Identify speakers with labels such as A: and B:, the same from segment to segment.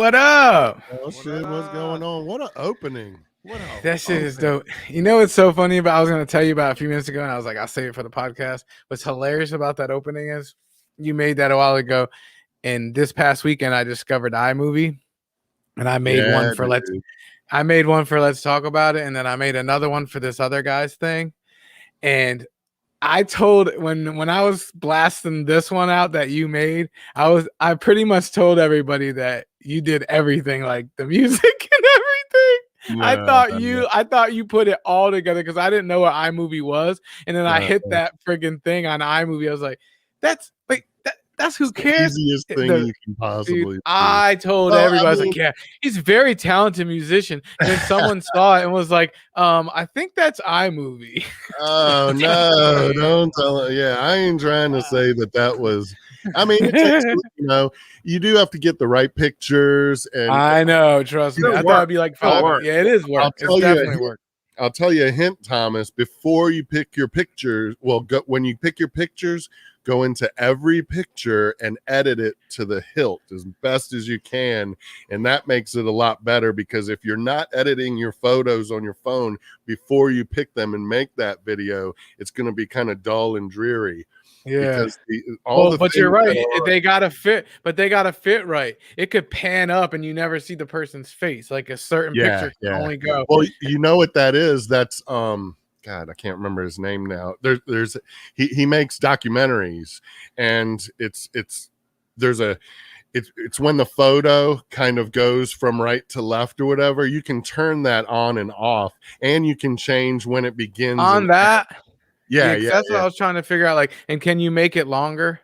A: What up?
B: Oh shit, what's going on? What an opening.
A: That shit is dope. You know what's so funny about I was gonna tell you about a few minutes ago, and I was like, I'll save it for the podcast. What's hilarious about that opening is you made that a while ago, and this past weekend I discovered iMovie, and I made one for Let's Talk About It, and then I made another one for this other guy's thing. And I told when I was blasting this one out that you made, I pretty much told everybody that you did everything, like the music and everything. I thought you put it all together because I didn't know what iMovie was, and then I hit that friggin' thing on iMovie. I was like, that's who cares.
B: Easiest thing you can possibly do.
A: I told everybody, I was like, yeah, he's a very talented musician. And then someone saw it and was like, I think that's iMovie.
B: Oh no, don't tell it. Yeah, I ain't trying to say that was. I mean, it takes, you do have to get the right pictures. And
A: I know, trust me. I thought it'd be like 5. Yeah, it is work. It's definitely work.
B: I'll tell you a hint, Thomas. Before you pick your pictures, when you pick your pictures, go into every picture and edit it to the hilt as best as you can. And that makes it a lot better, because if you're not editing your photos on your phone before you pick them and make that video, it's going to be kind of dull and dreary.
A: Yeah. But you're right. They gotta fit, but they gotta fit right. It could pan up and you never see the person's face. Like a certain picture can only go.
B: Well, you know what that is? That's God, I can't remember his name now. He makes documentaries, and it's when the photo kind of goes from right to left or whatever. You can turn that on and off, and you can change when it begins
A: on that.
B: Yeah,
A: that's what I was trying to figure out. Like, and can you make it longer?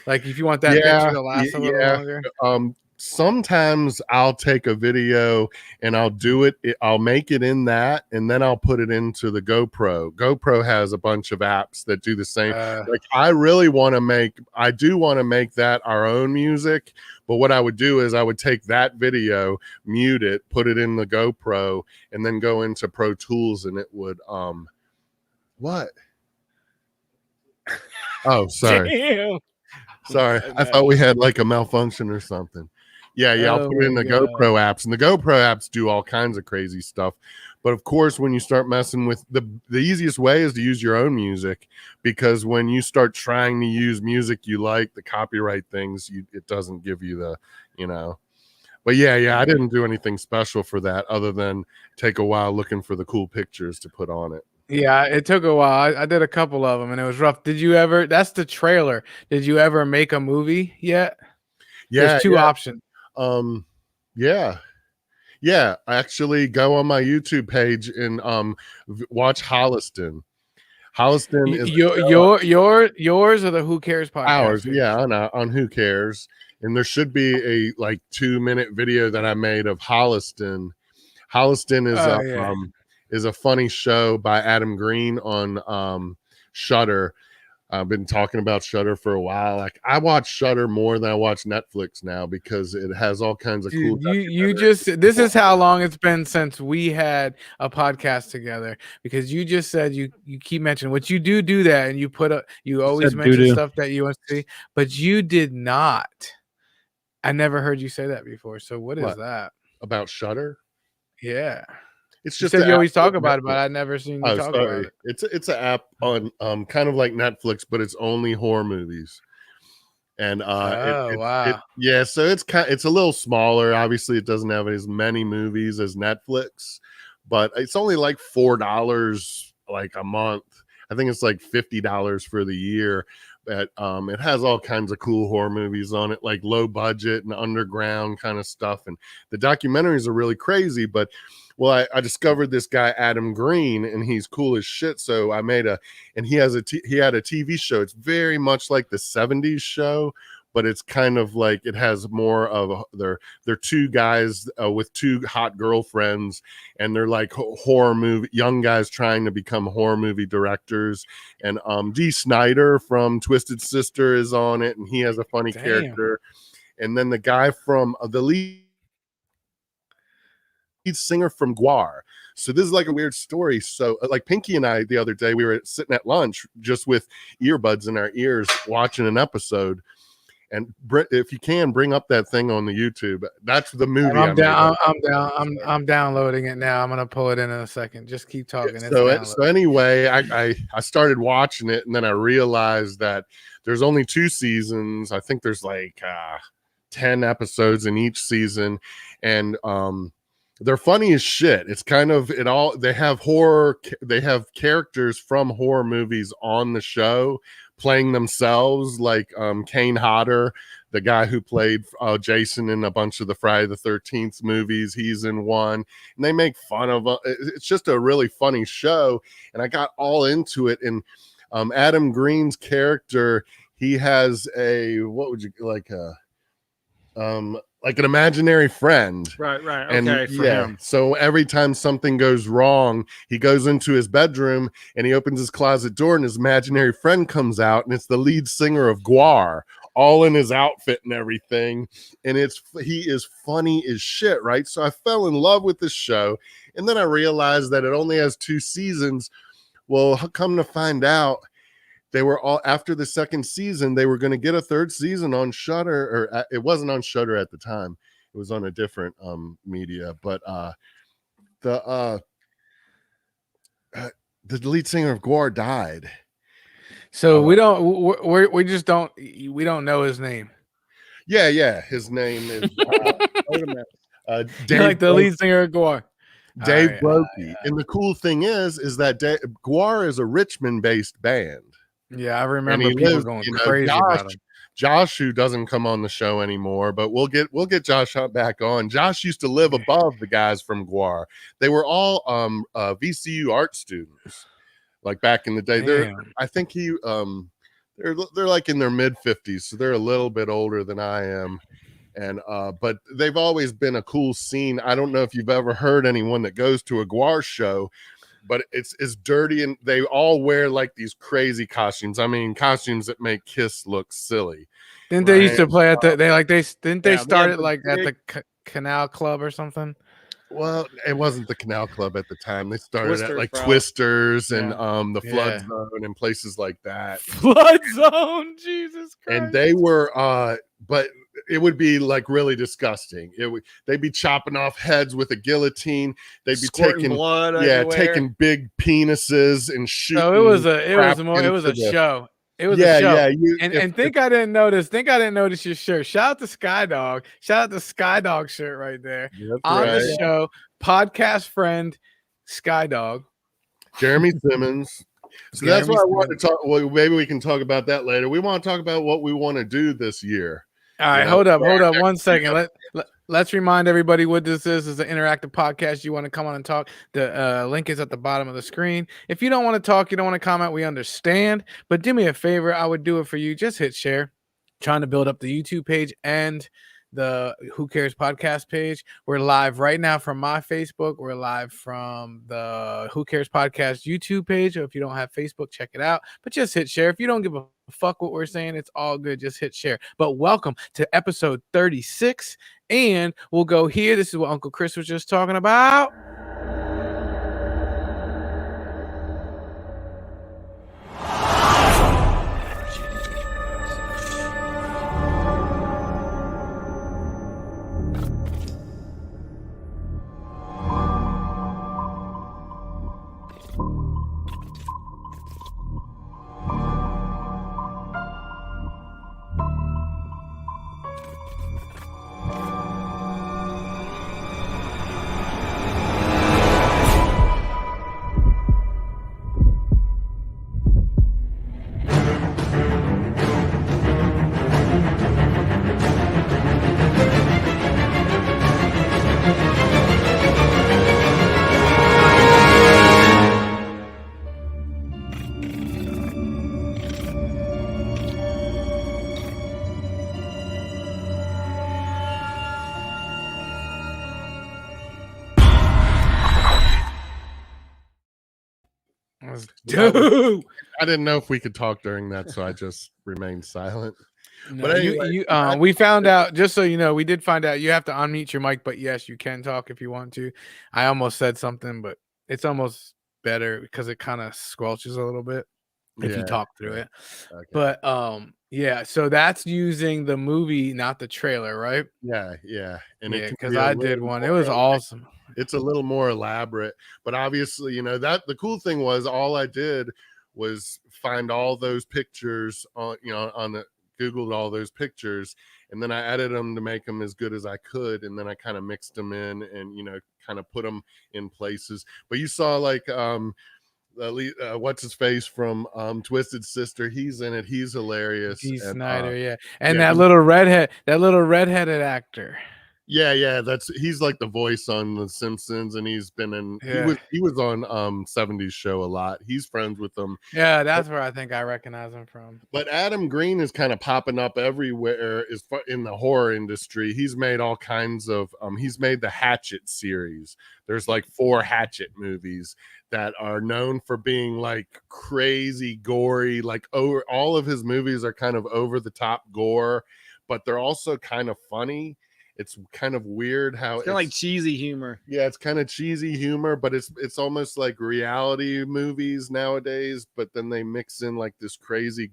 A: Like, if you want that picture to last a little longer.
B: Sometimes I'll take a video and I'll do it. I'll make it in that, and then I'll put it into the GoPro. GoPro has a bunch of apps that do the same. Like, I do want to make that our own music. But what I would do is I would take that video, mute it, put it in the GoPro, and then go into Pro Tools, and it would what? Oh, sorry.
A: Damn.
B: Sorry. I thought we had like a malfunction or something. Yeah, I'll put it in the GoPro apps, and the GoPro apps do all kinds of crazy stuff. But of course, when you start messing with the easiest way is to use your own music, because when you start trying to use music you like, the copyright things, it doesn't give you the, But yeah, I didn't do anything special for that other than take a while looking for the cool pictures to put on it.
A: Yeah, it took a while. I did a couple of them, and it was rough. Did you ever? That's the trailer. Did you ever make a movie yet?
B: Yeah,
A: there's two options.
B: Yeah. Actually, go on my YouTube page and watch Holliston. Holliston is
A: yours or the Who Cares podcast?
B: Ours, yeah, on Who Cares. And there should be a 2-minute video that I made of Holliston. Holliston is a funny show by Adam Green on Shudder. I've been talking about Shudder for a while. Like, I watch Shudder more than I watch Netflix now, because it has all kinds of cool.
A: This is how long it's been since we had a podcast together, because you just said you keep mentioning what you do that, and you always mention stuff that you want to see, but you did not. I never heard you say that before. So what is that
B: about Shudder?
A: Yeah.
B: It's just
A: you always talk about it, but I've never seen you talk about it.
B: It's an app on kind of like Netflix, but it's only horror movies. And
A: wow.
B: So it's a little smaller. Obviously, it doesn't have as many movies as Netflix, but it's only like $4 like a month. I think it's like $50 for the year. But it has all kinds of cool horror movies on it, like low budget and underground kind of stuff. And the documentaries are really crazy, but I discovered this guy, Adam Green, and he's cool as shit. So I made he had a TV show. It's very much like the 70s show, but it's kind of like, it has more of they're two guys with two hot girlfriends, and they're like horror movie, young guys trying to become horror movie directors. And Dee Snider from Twisted Sister is on it, and he has a funny character. And then the guy from the lead singer from Guar. So this is like a weird story. So like Pinky and I, the other day, we were sitting at lunch just with earbuds in our ears watching an episode, And if you can bring up that thing on the YouTube, that's the movie.
A: I'm down. I'm down. I'm downloading it now. I'm gonna pull it in a second. Just keep talking.
B: So anyway, I started watching it, and then I realized that there's only 2 seasons. I think there's like 10 episodes in each season, and they're funny as shit. It's kind of it all. They have characters from horror movies on the show playing themselves, like Kane Hodder, the guy who played Jason in a bunch of the Friday the 13th movies. He's in one, and they make fun of it's just a really funny show, and I got all into it. And Adam Green's character, he has what would you like like an imaginary friend.
C: Right. Okay,
B: And
C: for him.
B: So every time something goes wrong, he goes into his bedroom and he opens his closet door, and his imaginary friend comes out, and it's the lead singer of Gwar, all in his outfit and everything. And he is funny as shit, right? So I fell in love with this show, and then I realized that it only has 2 seasons. Well, come to find out, they were all after the second season, they were going to get a 3rd season on Shudder, or it wasn't on Shudder at the time. It was on a different media, but the lead singer of Gwar died.
A: So we just don't know his name.
B: Yeah. His name is wait a minute.
A: Dave, like the lead singer of Gwar.
B: Dave Brokey. And the cool thing is that Gwar is a Richmond-based band.
A: Yeah, I remember people going crazy about him.
B: Josh, who doesn't come on the show anymore, but we'll get Josh back on. Josh used to live above the guys from Gwar. They were all VCU art students, like back in the day. I think they're like in their mid-50s, so they're a little bit older than I am. And but they've always been a cool scene. I don't know if you've ever heard anyone that goes to a Gwar show, but it's dirty, and they all wear like these crazy costumes. I mean, costumes that make Kiss look silly.
A: Didn't they used to play at they started like at the Canal Club or something?
B: Well, it wasn't the Canal Club at the time. They started at like Twisters and the Flood Zone and places like that.
A: Flood Zone, Jesus Christ.
B: And they were but it would be like really disgusting. They'd be chopping off heads with a guillotine. They'd be taking
C: blood everywhere.
B: Taking big penises and shooting.
A: So it was a show. It was a show. And think I didn't notice your shirt. Shout out to Skydog. Shout out to Skydog shirt right there. The show. Podcast friend Skydog.
B: Jeremy Simmons. So that's what I want to talk. Well, maybe we can talk about that later. We want to talk about what we want to do this year.
A: All right, hold up 1 second. Let's remind everybody what this is. It's an interactive podcast. You want to come on and talk, the link is at the bottom of the screen. If you don't want to talk, you don't want to comment, we understand. But do me a favor, I would do it for you. Just hit share. Trying to build up the YouTube page and the Who Cares podcast page. We're live right now from my Facebook. We're live from the Who Cares podcast YouTube page. If you don't have Facebook, check it out. But just hit share. If you don't give a fuck what we're saying, it's all good. Just hit share. But welcome to episode 36. And we'll go here. This is what Uncle Chris was just talking about.
B: Dude, I didn't know if we could talk during that, so I just remained silent.
A: No, but anyway, we found out, just so you know, we did find out you have to unmute your mic, but yes, you can talk if you want to. I almost said something, but it's almost better because it kind of squelches a little bit if you talk through it. Okay. But Yeah, so that's using the movie, not the trailer, right?
B: Yeah, yeah, and it
A: Yeah,
B: can
A: because
B: be a
A: I did
B: little
A: one. It
B: more
A: was awesome.
B: it's a little more elaborate, but obviously, that the cool thing was all I did was find all those pictures on, on the Googled all those pictures, and then I edited them to make them as good as I could, and then I kind of mixed them in and, kind of put them in places. But you saw like what's his face from Twisted Sister, he's in it, he's hilarious.
A: Dee
B: And
A: Snider, yeah, and
B: yeah,
A: that little redhead, that little redheaded actor.
B: yeah, he's like the voice on The Simpsons, and he
A: Yeah,
B: was on 70s show a lot. He's friends with them.
A: yeah,
B: But,
A: that's where I think I recognize him from.
B: but Adam Green is kind of popping up everywhere in the horror industry. He's made all kinds of he's made the Hatchet series. There's like 4 Hatchet movies that are known for being like crazy gory, like all of his movies are kind of over the top gore, but they're also kind of funny. It's kind of weird how
C: It's kind of like cheesy humor.
B: yeah, it's kind of cheesy humor, but it's almost like reality movies nowadays, but then they mix in like this crazy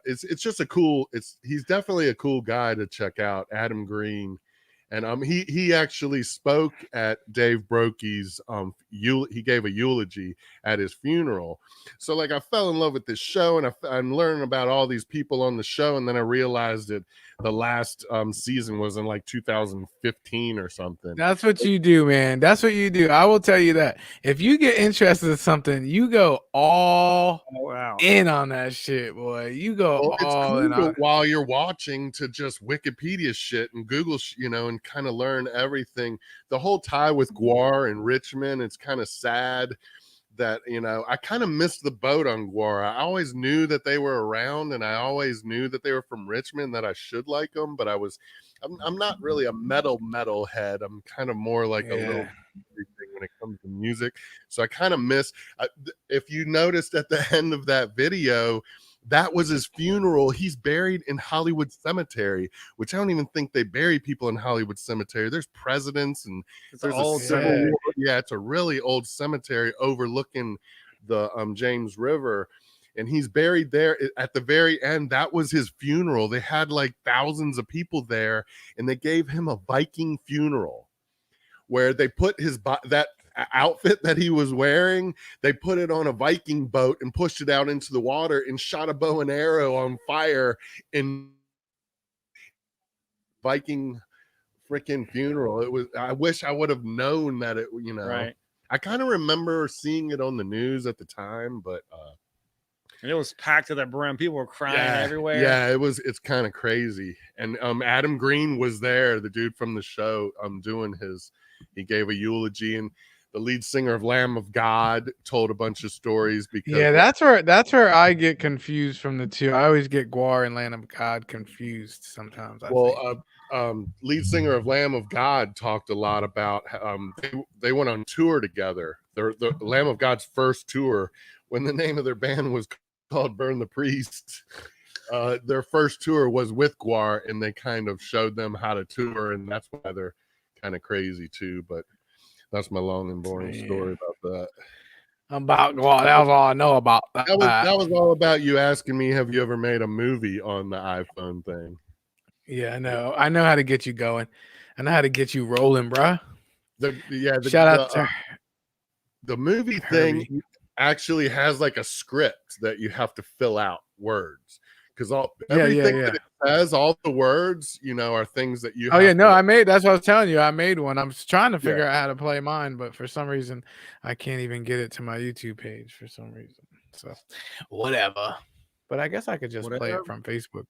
B: it's just a cool, he's definitely a cool guy to check out, Adam Green. And he actually spoke at Dave Brokey's he gave a eulogy at his funeral. So like I fell in love with this show, and I'm learning about all these people on the show, and then I realized that the last season was in like 2015 or something.
A: That's what you do, man. That's what you do. I will tell you that. If you get interested in something, you go all in on that shit, boy. You go
B: Well, it's
A: all in
B: cool
A: on.
B: while you're watching to just Wikipedia shit and Google, and kind of learn everything. The whole tie with Guar and Richmond, it's kind of sad that, I kind of missed the boat on Guar. I always knew that they were around, and I always knew that they were from Richmond, that I should like them, but I'm not really a metal head. I'm kind of more like a little everything when it comes to music. So I kind of miss. If you noticed at the end of that video, that was his funeral. He's buried in Hollywood Cemetery, which I don't even think they bury people in Hollywood Cemetery. There's presidents, and there's a Civil War. Yeah, it's a really old cemetery overlooking the James River. And he's buried there at the very end. That was his funeral. They had like thousands of people there, and they gave him a Viking funeral where they put that outfit that he was wearing, they put it on a Viking boat and pushed it out into the water and shot a bow and arrow on fire in Viking freaking funeral. I wish I would have known that
C: Right.
B: I kind of remember seeing it on the news at the time, but
C: and it was packed to the brim. People were crying everywhere.
B: Yeah, it's kind of crazy. And Adam Green was there, the dude from the show, he gave a eulogy, and the lead singer of Lamb of God told a bunch of stories because
A: that's where I get confused from the two. I always get Guar and Land of God confused sometimes.
B: Lead singer of Lamb of God talked a lot about they went on tour together. The Lamb of God's first tour, when the name of their band was called Burn the Priest. Their first tour was with Guar, and they kind of showed them how to tour, and that's why they're kind of crazy too. But that's my long and boring story about that.
A: About Guar, that was all I know about that.
B: That was all about you asking me, have you ever made a movie on the iPhone thing?
A: Yeah, I know how to get you going. I know how to get you rolling, bro.
B: Shout
A: out to
B: the movie
A: Herbie.
B: thing actually has like a script that you have to fill out words, because everything that it says, all the words, are things that you
A: that's what I was telling you. I made one. I'm trying to figure out how to play mine, but for some reason I can't even get it to my YouTube page for some reason. So whatever. But I guess I could just play it from Facebook.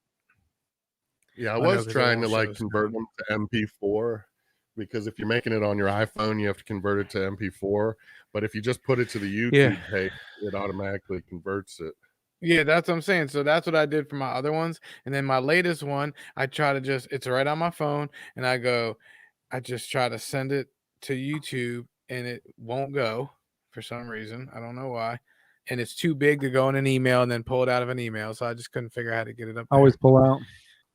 B: Yeah, I was trying to like convert them to MP4, because if you're making it on your iPhone, you have to convert it to MP4. But if you just put it to the YouTube page, it automatically converts it.
A: Yeah, that's what I'm saying. So that's what I did for my other ones. And then my latest one, I try to it's right on my phone, and I just try to send it to YouTube, and it won't go for some reason. I don't know why. And it's too big to go in an email and then pull it out of an email. So I just couldn't figure out how to get it up there.
C: Always pull out.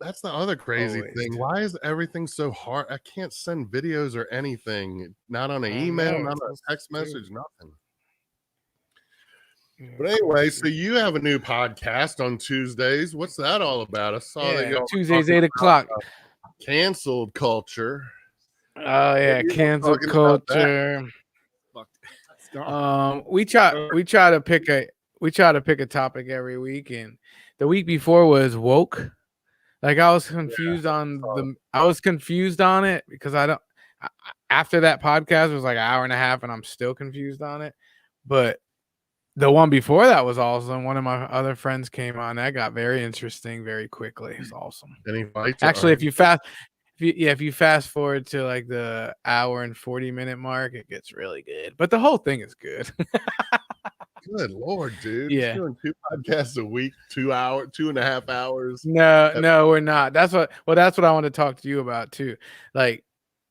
B: That's the other crazy thing. Why is everything so hard? I can't send videos or anything. Not on an email, not on a text message, nothing. But anyway, so you have a new podcast on Tuesdays. What's that all about? I saw that y'all were
A: Tuesdays,
B: talking
A: 8 o'clock.
B: about canceled culture.
A: Oh yeah,
B: What are you
A: cancel
B: talking about that?
A: culture.
C: Fuck. It's gone.
A: We try to pick a topic every week, and the week before was woke. Like I was confused on it because after that podcast it was like an hour and a half, and I'm still confused on it. But the one before that was awesome. One of my other friends came on. That got very interesting very quickly. It's awesome.
B: Any fights?
A: Actually, if you fast forward to like the hour and 40-minute mark, it gets really good. But the whole thing is good.
B: Good Lord, dude.
A: Yeah.
B: You're doing 2 podcasts a week, 2.5 hours.
A: No, we're not. That's what I want to talk to you about too. Like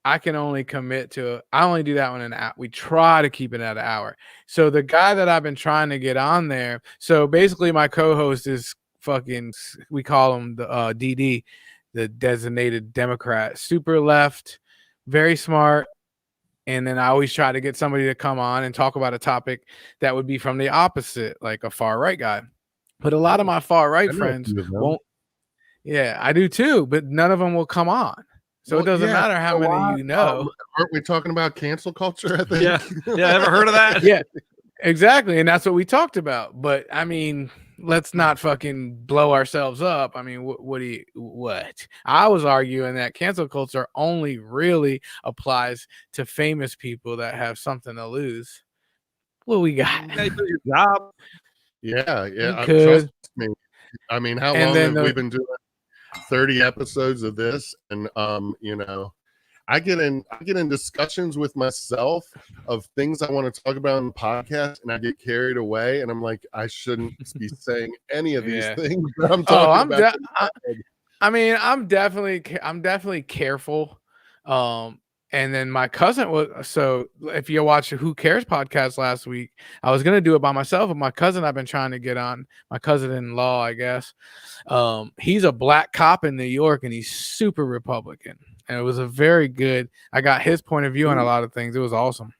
A: I can only commit to I only do that one an hour. We try to keep it at an hour. So the guy that I've been trying to get on there, so basically my co-host is fucking, we call him the DD, the designated Democrat, super left, very smart. And then I always try to get somebody to come on and talk about a topic that would be from the opposite, like a far right guy. But a lot of my far right friends won't. Yeah, I do too, but none of them will come on. So it doesn't matter how many you know.
B: Aren't we talking about cancel culture? I think.
C: Yeah. Ever heard of that?
A: Yeah, exactly. And that's what we talked about. But I mean, let's not fucking blow ourselves up. I mean, what? I was arguing that cancel culture only really applies to famous people that have something to lose. What we got?
C: Yeah, you do your job.
B: Yeah.
A: Could.
B: Trust me. I mean, how
A: And
B: long
A: then
B: have we been doing 30 episodes of this? And I get in discussions with myself of things I want to talk about in the podcast, and I get carried away, and I'm like, I shouldn't be saying any of these things that I'm talking about.
A: I'm definitely careful. And then my cousin was, so if you watch the Who Cares podcast last week, I was gonna do it by myself, but my cousin I've been trying to get on, my cousin-in-law, I guess. He's a black cop in New York, and he's super Republican. And it was a very good. I got his point of view on a lot of things. It was awesome.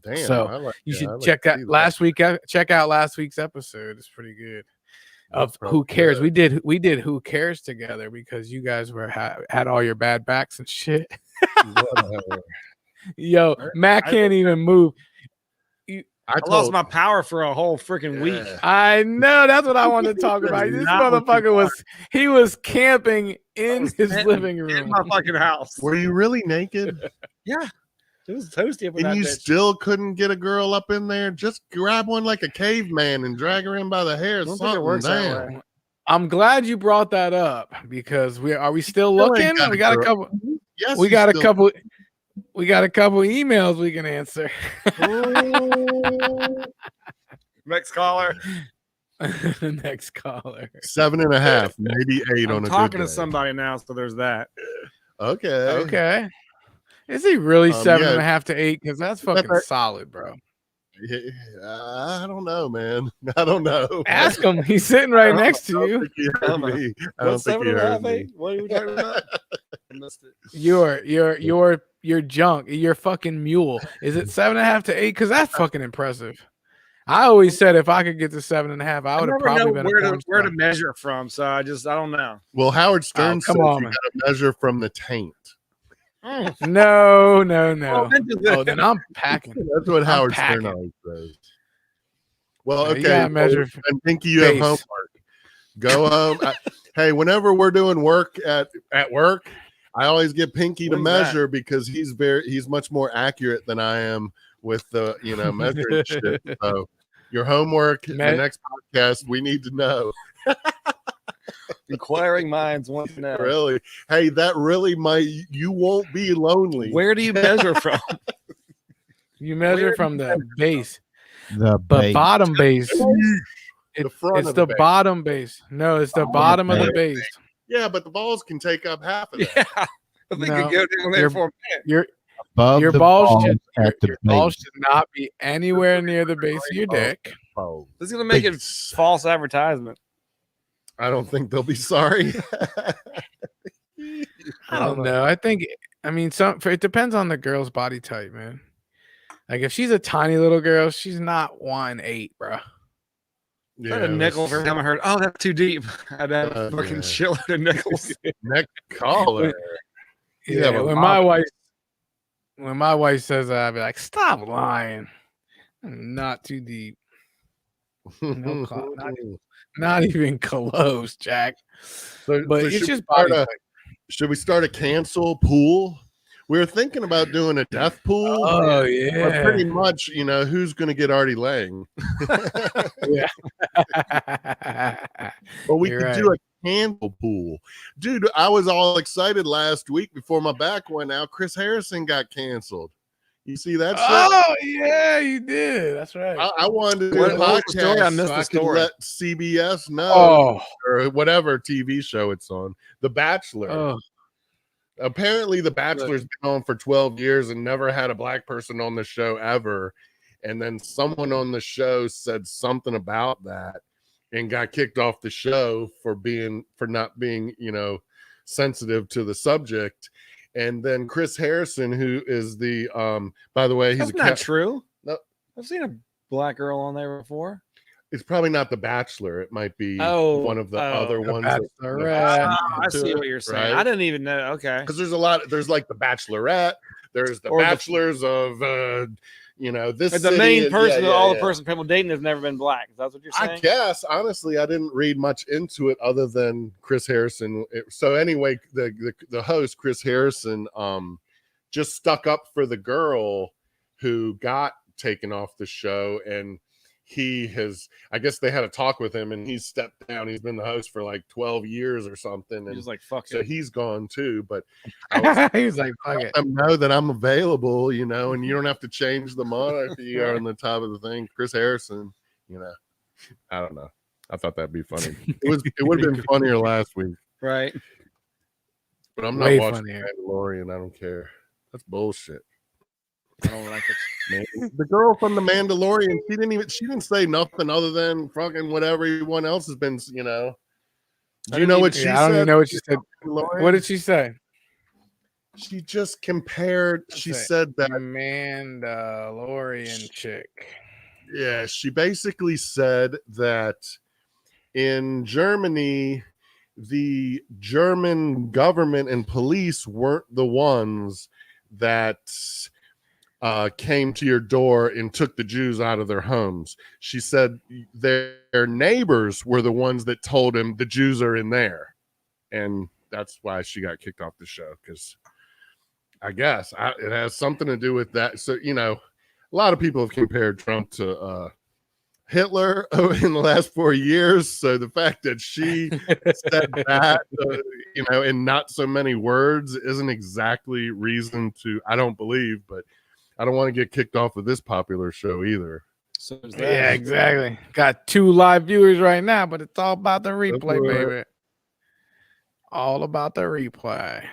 B: Damn,
A: so you should check that last week. Check out last week's episode. It's pretty good. Of Who Cares? We did Who Cares together because you guys had all your bad backs and shit. Yo, Matt can't even move.
C: I lost my power for a whole freaking week.
A: I know, that's what I wanted to talk about. This motherfucker was camping in his living room
C: in my fucking house.
B: Were you really naked?
C: Yeah. It was toasty up in
B: and
C: that
B: you
C: bitch.
B: Still couldn't get a girl up in there? Just grab one like a caveman and drag her in by the hair.
C: Don't think it works that way.
A: I'm glad you brought that up because are we still looking? We got a couple.
B: Yes,
A: we got a couple. We got a couple emails we can answer.
C: Next caller.
A: Next caller.
B: 7.5, maybe 8
C: I'm
B: on a
C: talking
B: good
C: to somebody now, so there's that.
B: Okay.
A: Is he really 7.5 to 8? Because that's fucking solid, bro.
B: Yeah, I don't know, man. I don't know.
A: Ask him. He's sitting right next to you.
B: I don't think he heard me.
C: What are we talking about? I missed it.
A: Your junk. Your fucking mule. Is it 7.5 to 8? Because that's fucking impressive. I always said if I could get to 7.5, I would have probably been
C: where to measure from. So I don't know.
B: Well, Howard Stern says you got to measure from the taint.
A: No. Oh, then I'm packing.
B: That's what Howard Stern always says. Well, okay. And Pinky, you have homework. Go home. Hey, whenever we're doing work at work, I always get Pinky to measure because he's much more accurate than I am with the measuring shit. So your homework, the next podcast, we need to know.
C: Inquiring minds want to know.
B: Really? Hey, that really might. You won't be lonely.
C: Where do you measure from?
A: You measure from the base, bottom base. It's the bottom base. No, it's the bottom of the base.
B: Yeah, but the balls can take up half of that.
C: Yeah, I think you go down there for a minute.
A: Your balls should not be anywhere near the base of your dick.
C: This is gonna make it false advertisement.
B: I don't think they'll be sorry.
A: I don't know. It depends on the girl's body type, man. Like if she's a tiny little girl, she's not 1.8, bro.
C: I had a nickel for every time I heard, oh, that's too deep. I'd have a fucking
B: yeah.
C: shitload of nickels.
B: Neck collar. You have
A: Yeah,
B: a
A: when my wife says that, I'd be like, "Stop lying. Not too deep. No, not even close, Jack."
B: So,
A: But
B: so
A: it's
B: should,
A: just
B: we start
A: body
B: a,
A: type.
B: should we start a cancel pool? We were thinking about doing a death pool.
A: Oh
B: But pretty
A: yeah,
B: much, who's going to get Artie Lang?
A: yeah.
B: Or we
A: You're
B: could
A: right.
B: do a cancel pool. Dude, I was all excited last week before my back went out. Chris Harrison got canceled. You see that shit?
A: Oh yeah, you did. That's right.
B: I wanted to do
C: What
B: a
C: was the story? I
B: podcast
C: missed
B: so
C: the
B: I could
C: story.
B: let CBS know,
A: Oh,
B: or whatever TV show it's on. The Bachelor.
A: oh.
B: Apparently, The Bachelor's been on for 12 years and never had a black person on the show ever. And then someone on the show said something about that and got kicked off the show for not being, sensitive to the subject. And then Chris Harrison, who is the by the way, he's
C: That's not true.
B: No.
C: I've seen a black girl on there before.
B: It's probably not The Bachelor. It might be one of the other ones.
A: Bachelorette.
C: I see what you're saying.
B: right?
C: I didn't even know. Okay.
B: Because there's like The Bachelorette, there's the
C: Or the-
B: Bachelors of this
C: But the
B: city,
C: main
B: and-
C: person,
B: yeah,
C: all
B: yeah.
C: the person people dating has never been black. Is that what you're saying?
B: I guess honestly, I didn't read much into it other than Chris Harrison. So anyway, the host Chris Harrison just stuck up for the girl who got taken off the show, and I guess they had a talk with him, and he's stepped down. He's been the host for like 12 years or something, and
C: He's like, fuck
B: so
C: it.
B: he's gone too. But I
A: He's like, fuck
B: let
A: it.
B: them know that I'm available, and you don't have to change the monarchy or on the top of the thing. Chris Harrison, I don't know. I thought that'd be funny. It would have been funnier last week,
C: Right.
B: but I'm not
A: Way
B: watching
A: funnier.
B: Mandalorian. I don't care. That's bullshit.
C: I don't like it.
B: Man. The girl from the Mandalorian, she didn't say nothing other than fucking what everyone else has been, Do you know what she
A: I don't
B: said?
A: even know what she said.
B: Mandalorian?
A: What did she say?
B: She just compared. She said that
A: Mandalorian chick.
B: Yeah, she basically said that in Germany, the German government and police weren't the ones that came to your door and took the Jews out of their homes. She said their neighbors were the ones that told him the Jews are in there. And that's why she got kicked off the show, because I guess it has something to do with that. So, a lot of people have compared Trump to Hitler in the last 4 years. So the fact that she said that, in not so many words isn't exactly reason to, I don't believe, but I don't want to get kicked off of this popular show either.
C: So there's that.
A: Yeah, exactly. Got 2 live viewers right now, but it's all about the replay, baby. All about the replay.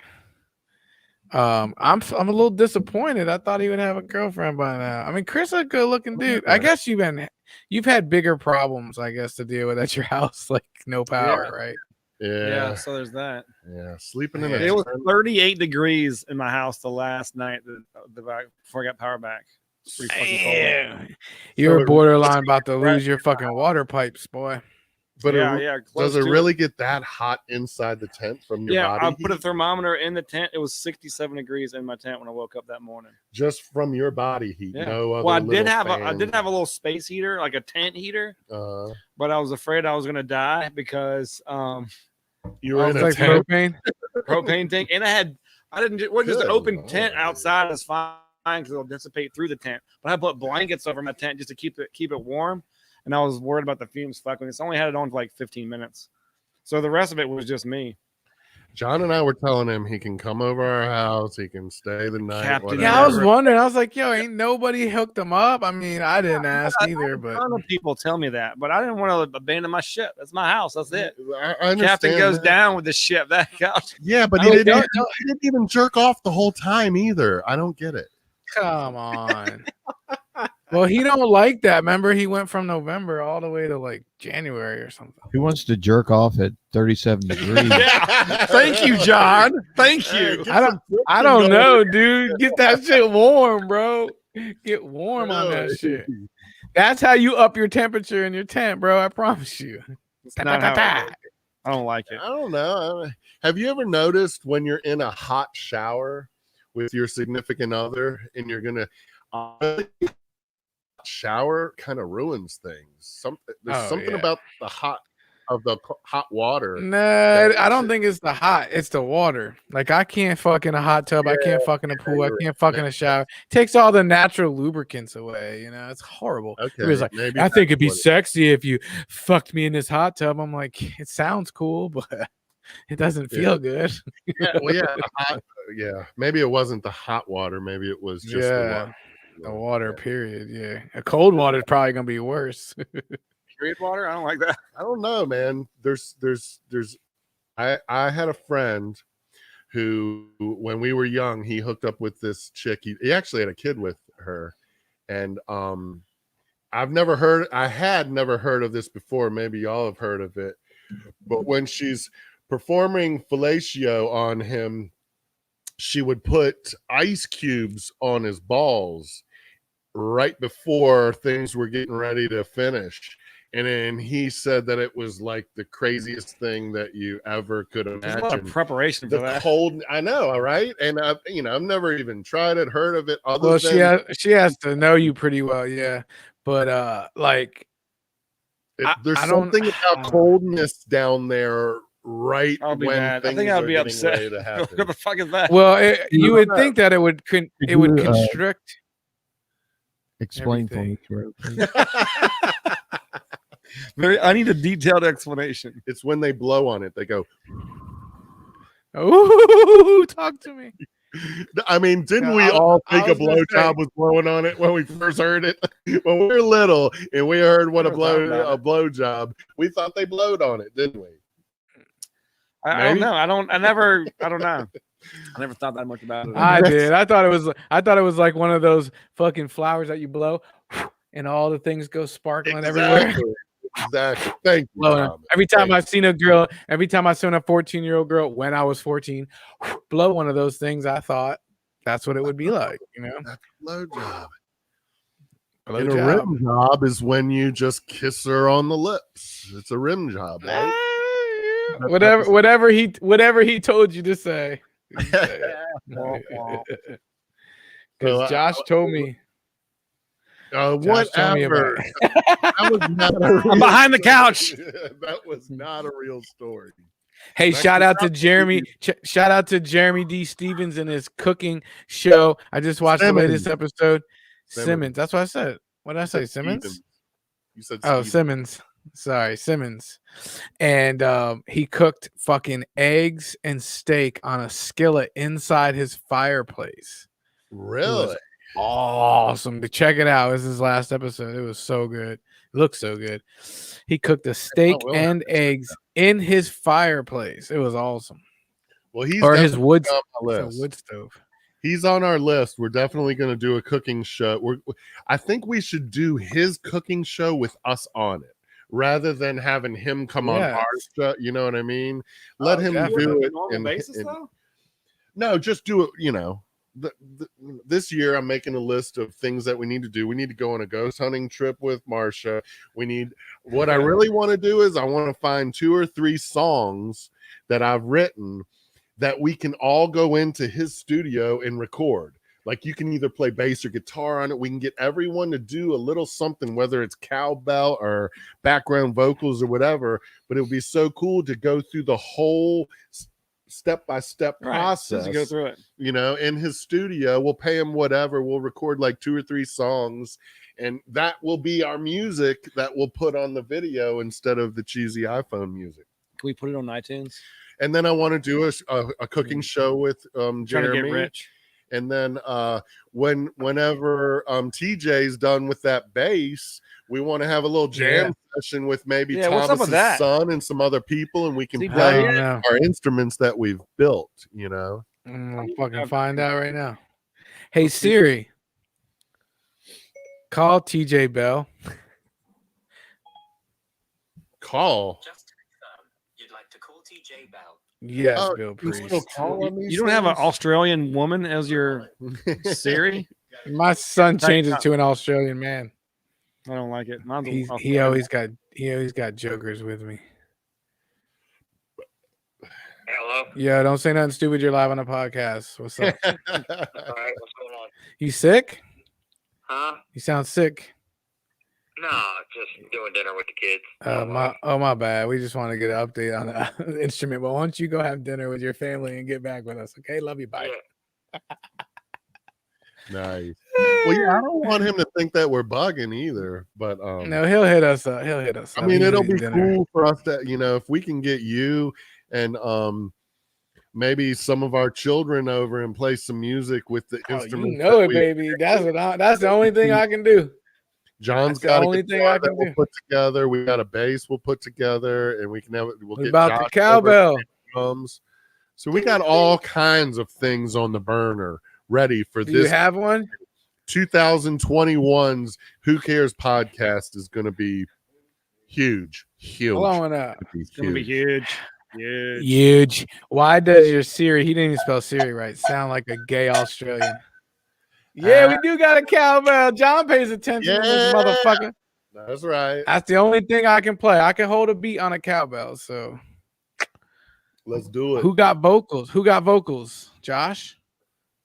A: I'm a little disappointed. I thought he would have a girlfriend by now. I mean, Chris is a good looking dude. I guess you've had bigger problems, I guess, to deal with at your house, like no power, right?
C: Yeah, so there's that.
B: Yeah, sleeping in
C: It was 38 degrees in my house the last night before I got power back. It's pretty fucking cold.
A: Damn. You were borderline about to lose your fucking water pipes, boy.
B: But
C: Yeah, close
B: does it
C: to
B: really get that hot inside the tent from your body?
C: I put a
B: heat?
C: thermometer in the tent. It was 67 degrees in my tent when I woke up that morning.
B: Just from your body heat.
C: Yeah.
B: No other
C: Well, I did have
B: fan.
C: a little space heater, like a tent heater,
B: Uh,
C: but I was afraid I was gonna die because
B: you were in
A: It's
B: a
A: like
B: tent.
A: propane.
C: propane tank, and it wasn't just an
B: Good
C: open tent
B: Lord.
C: outside is fine because it'll dissipate through the tent. But I put blankets over my tent just to keep it warm, and I was worried about the fumes fucking. It's only had it on for like 15 minutes, so the rest of it was just me.
B: John and I were telling him he can come over our house. He can stay the night.
C: Captain,
B: whatever.
A: Yeah, I was wondering. I was like, yo, ain't nobody hooked them up? I mean, I didn't ask either,
C: A
A: but
C: ton of people tell me that, but I didn't want to abandon my ship. That's my house. That's it.
B: I understand
C: Captain goes
B: that.
C: down with the ship. That couch.
B: Yeah, but he didn't even jerk off the whole time either. I don't get it.
A: come on. Well, he don't like that. Remember, he went from November all the way to like January or something.
D: Who wants to jerk off at 37 degrees?
C: Yeah. Thank you, John. Thank you.
A: I don't know, dude. Get that shit warm, bro. Get warm on that shit. That's how you up your temperature in your tent, bro. I promise you.
C: It's not how it works. I don't like it.
B: I don't know. Have you ever noticed when you're in a hot shower with your significant other and you're gonna shower kind of ruins things. There's something about the hot water.
A: No, I don't think it's the hot. It's the water. Like I can't fuck in a hot tub. I can't fuck in a pool. I can't fuck in a shower. It takes all the natural lubricants away. You know, it's horrible.
B: Okay,
A: it was like, I think it'd be sexy if you fucked me in this hot tub. I'm like, it sounds cool, but it doesn't feel good.
B: Yeah. Maybe it wasn't the hot water. Maybe it was just the water.
A: The water, period. Yeah. A cold water is probably gonna be worse.
C: Period water? I don't like that.
B: I don't know, man. I had a friend who, when we were young, he hooked up with this chick. He actually had a kid with her. And I had never heard of this before. Maybe y'all have heard of it. But when she's performing fellatio on him, she would put ice cubes on his balls right before things were getting ready to finish. And then he said that it was like the craziest thing that you ever could imagine.
C: There's a lot of preparation for that.
B: Cold, I know, right? And I've never even tried it, heard of it.
A: She has to know you pretty well, yeah. But
B: there's something about coldness down there. Right
C: when
B: things
C: I think I'd be upset.
B: What
C: the fuck is that?
A: Well, you would think that it would constrict.
D: Explain for me.
C: I need a detailed explanation.
B: It's when they blow on it. They go,
A: "Ooh, talk to me."
B: I mean, didn't we all think a blowjob was blowing on it when we first heard it? When we were little and we heard what a blowjob, we thought they blowed on it, didn't we?
C: I don't know. I don't know. I never thought that much about it.
A: I did. I thought it was like one of those fucking flowers that you blow and all the things go sparkling everywhere.
B: Exactly. Thank you.
A: Every time I seen a 14-year-old girl when I was 14 blow one of those things, I thought that's what it would be like, you know.
B: That's a blowjob. And a rim job is when you just kiss her on the lips. It's a rim job, right?
A: Whatever he told you to say. Because Josh told me.
B: Whatever.
C: I'm behind the couch.
B: That was not a real story.
A: Hey, shout out to Jeremy. Shout out to Jeremy D. Stevens and his cooking show. I just watched the latest episode. Simmons. That's what I said. What did I say? Simmons?
B: You said
A: Simmons. Sorry, Simmons. And he cooked fucking eggs and steak on a skillet inside his fireplace.
B: Really?
A: Awesome. Check it out. This is his last episode. It was so good. It looks so good. He cooked a steak and eggs in his fireplace. It was awesome.
B: Well, he's
A: his wood stove.
B: He's on our list. We're definitely going to do a cooking show. I think we should do his cooking show with us on it, rather than having him come on our show. You know what I mean? Let him do it
C: on a basis, though?
B: No, just do it. You know, this year I'm making a list of things that we need to do. We need to go on a ghost hunting trip with Marsha. What I really want to do is I want to find 2 or 3 songs that I've written that we can all go into his studio and record. Like you can either play bass or guitar on it. We can get everyone to do a little something, whether it's cowbell or background vocals or whatever. But it would be so cool to go through the whole step-by-step process.
C: To go through it.
B: You know, in his studio, we'll pay him whatever. We'll record like 2 or 3 songs, and that will be our music that we'll put on the video instead of the cheesy iPhone music.
C: Can we put it on iTunes?
B: And then I want to do a cooking show with Jeremy.
C: Trying to get rich.
B: And then whenever TJ's done with that bass, we want to have a little jam session with maybe Thomas's son and some other people, and we can play our instruments that we've built, you know.
A: I'll fucking find out right now. Hey Siri, call TJ Bell.
B: Call.
E: Just to confirm, you'd like to call TJ Bell.
A: Yes, Bill Priest.
C: You don't have an Australian woman as your Siri?
A: My son changed it to an Australian man.
C: I don't like it. Mine's
A: He always got jokers with me.
F: Hello.
A: Yeah, don't say nothing stupid. You're live on a podcast. What's up?
F: All right, what's going on?
A: You sick?
F: Huh?
A: You sound sick.
F: No, just doing dinner with the kids.
A: My bad. We just want to get an update on the instrument. But why don't you go have dinner with your family and get back with us? Okay, love you. Bye.
F: Yeah.
B: Nice. Well, yeah, I don't want him to think that we're bugging either. But
A: No, he'll hit us up. He'll hit us.
B: I
A: up.
B: mean,
A: He's
B: it'll
A: eating
B: be
A: dinner.
B: cool for us to, if we can get you and maybe some of our children over and play some music with the
A: Oh,
B: instruments.
A: you know it, baby. That's the only thing I can do.
B: John's
A: That's the
B: got a
A: only thing
B: guitar
A: I can
B: that we'll
A: do.
B: put together. We got a bass we'll put together, and we can have it. We'll
A: What
B: get
A: about the
B: Josh
A: cowbell?
B: over drums. So we got all kinds of things on the burner ready for
A: Do you
B: this.
A: have one?
B: 2021's Who Cares podcast is going to be huge.
A: Blowing up.
C: It's gonna be huge. Huge.
A: Huge. Why does your Siri? He didn't even spell Siri right. Sound like a gay Australian. Yeah, we do got a cowbell. John pays attention to this motherfucker.
B: That's right.
A: That's the only thing I can play. I can hold a beat on a cowbell. So
B: Let's do it.
A: who got vocals? Who got vocals? Josh?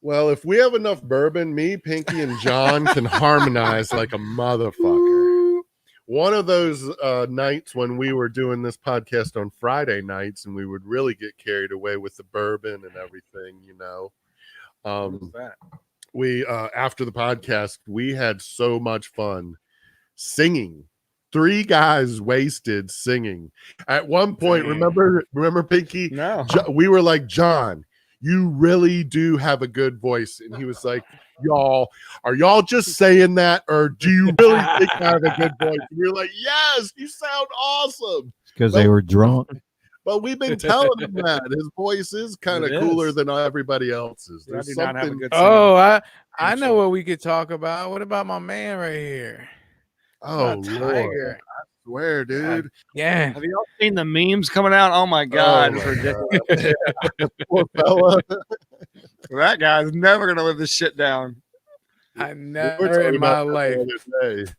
B: Well, if we have enough bourbon, me, Pinky, and John can harmonize like a motherfucker. One of those nights when we were doing this podcast on Friday nights and we would really get carried away with the bourbon and everything,
C: What's that?
B: we after the podcast, we had so much fun singing. 3 guys wasted singing. At one point,
C: Damn.
B: remember Pinky?
C: No.
B: We were like, John, you really do have a good voice. And he was like, are y'all just saying that? Or do you really think I have a good voice? And we were like, yes, you sound awesome.
D: Because they were drunk.
B: But we've been telling him that his voice is kind of
C: It
B: cooler
C: is.
B: than everybody else's.
C: I
B: There's
C: do not have a
B: something.
C: good singer.
A: Oh, I know what we could talk about. What about my man right here?
B: Oh,
A: About
B: Lord.
A: Tiger.
B: I swear, dude.
A: Yeah.
C: Have you all seen the memes coming out? Oh my god,
B: Oh,
C: it's
B: my
C: ridiculous.
B: God. Poor fella.
C: That guy's never gonna live this shit down.
A: I
B: We were
A: never
B: talking
A: in my
B: about that
A: life.
B: the other day.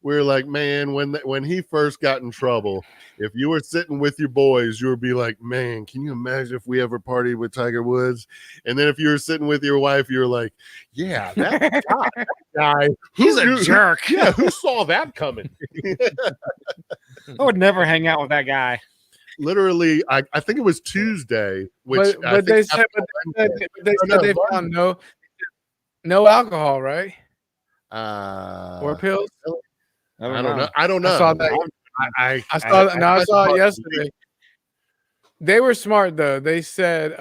B: We were like, man, when he first got in trouble, if you were sitting with your boys, you would be like, man, can you imagine if we ever partied with Tiger Woods? And then if you were sitting with your wife, you were like, yeah, that guy,
C: He's
B: who-
C: a jerk.
B: Yeah, who saw that coming?
C: I would never hang out with that guy.
B: Literally, I think it was Tuesday, which I
A: but
B: think
A: they said,
B: after Wednesday. No,
A: they
B: no,
A: found no alcohol, right? Or
B: Uh,
A: pills.
B: I don't know. I don't know.
A: I saw that. I saw that. No, I saw it yesterday. They were smart though. They said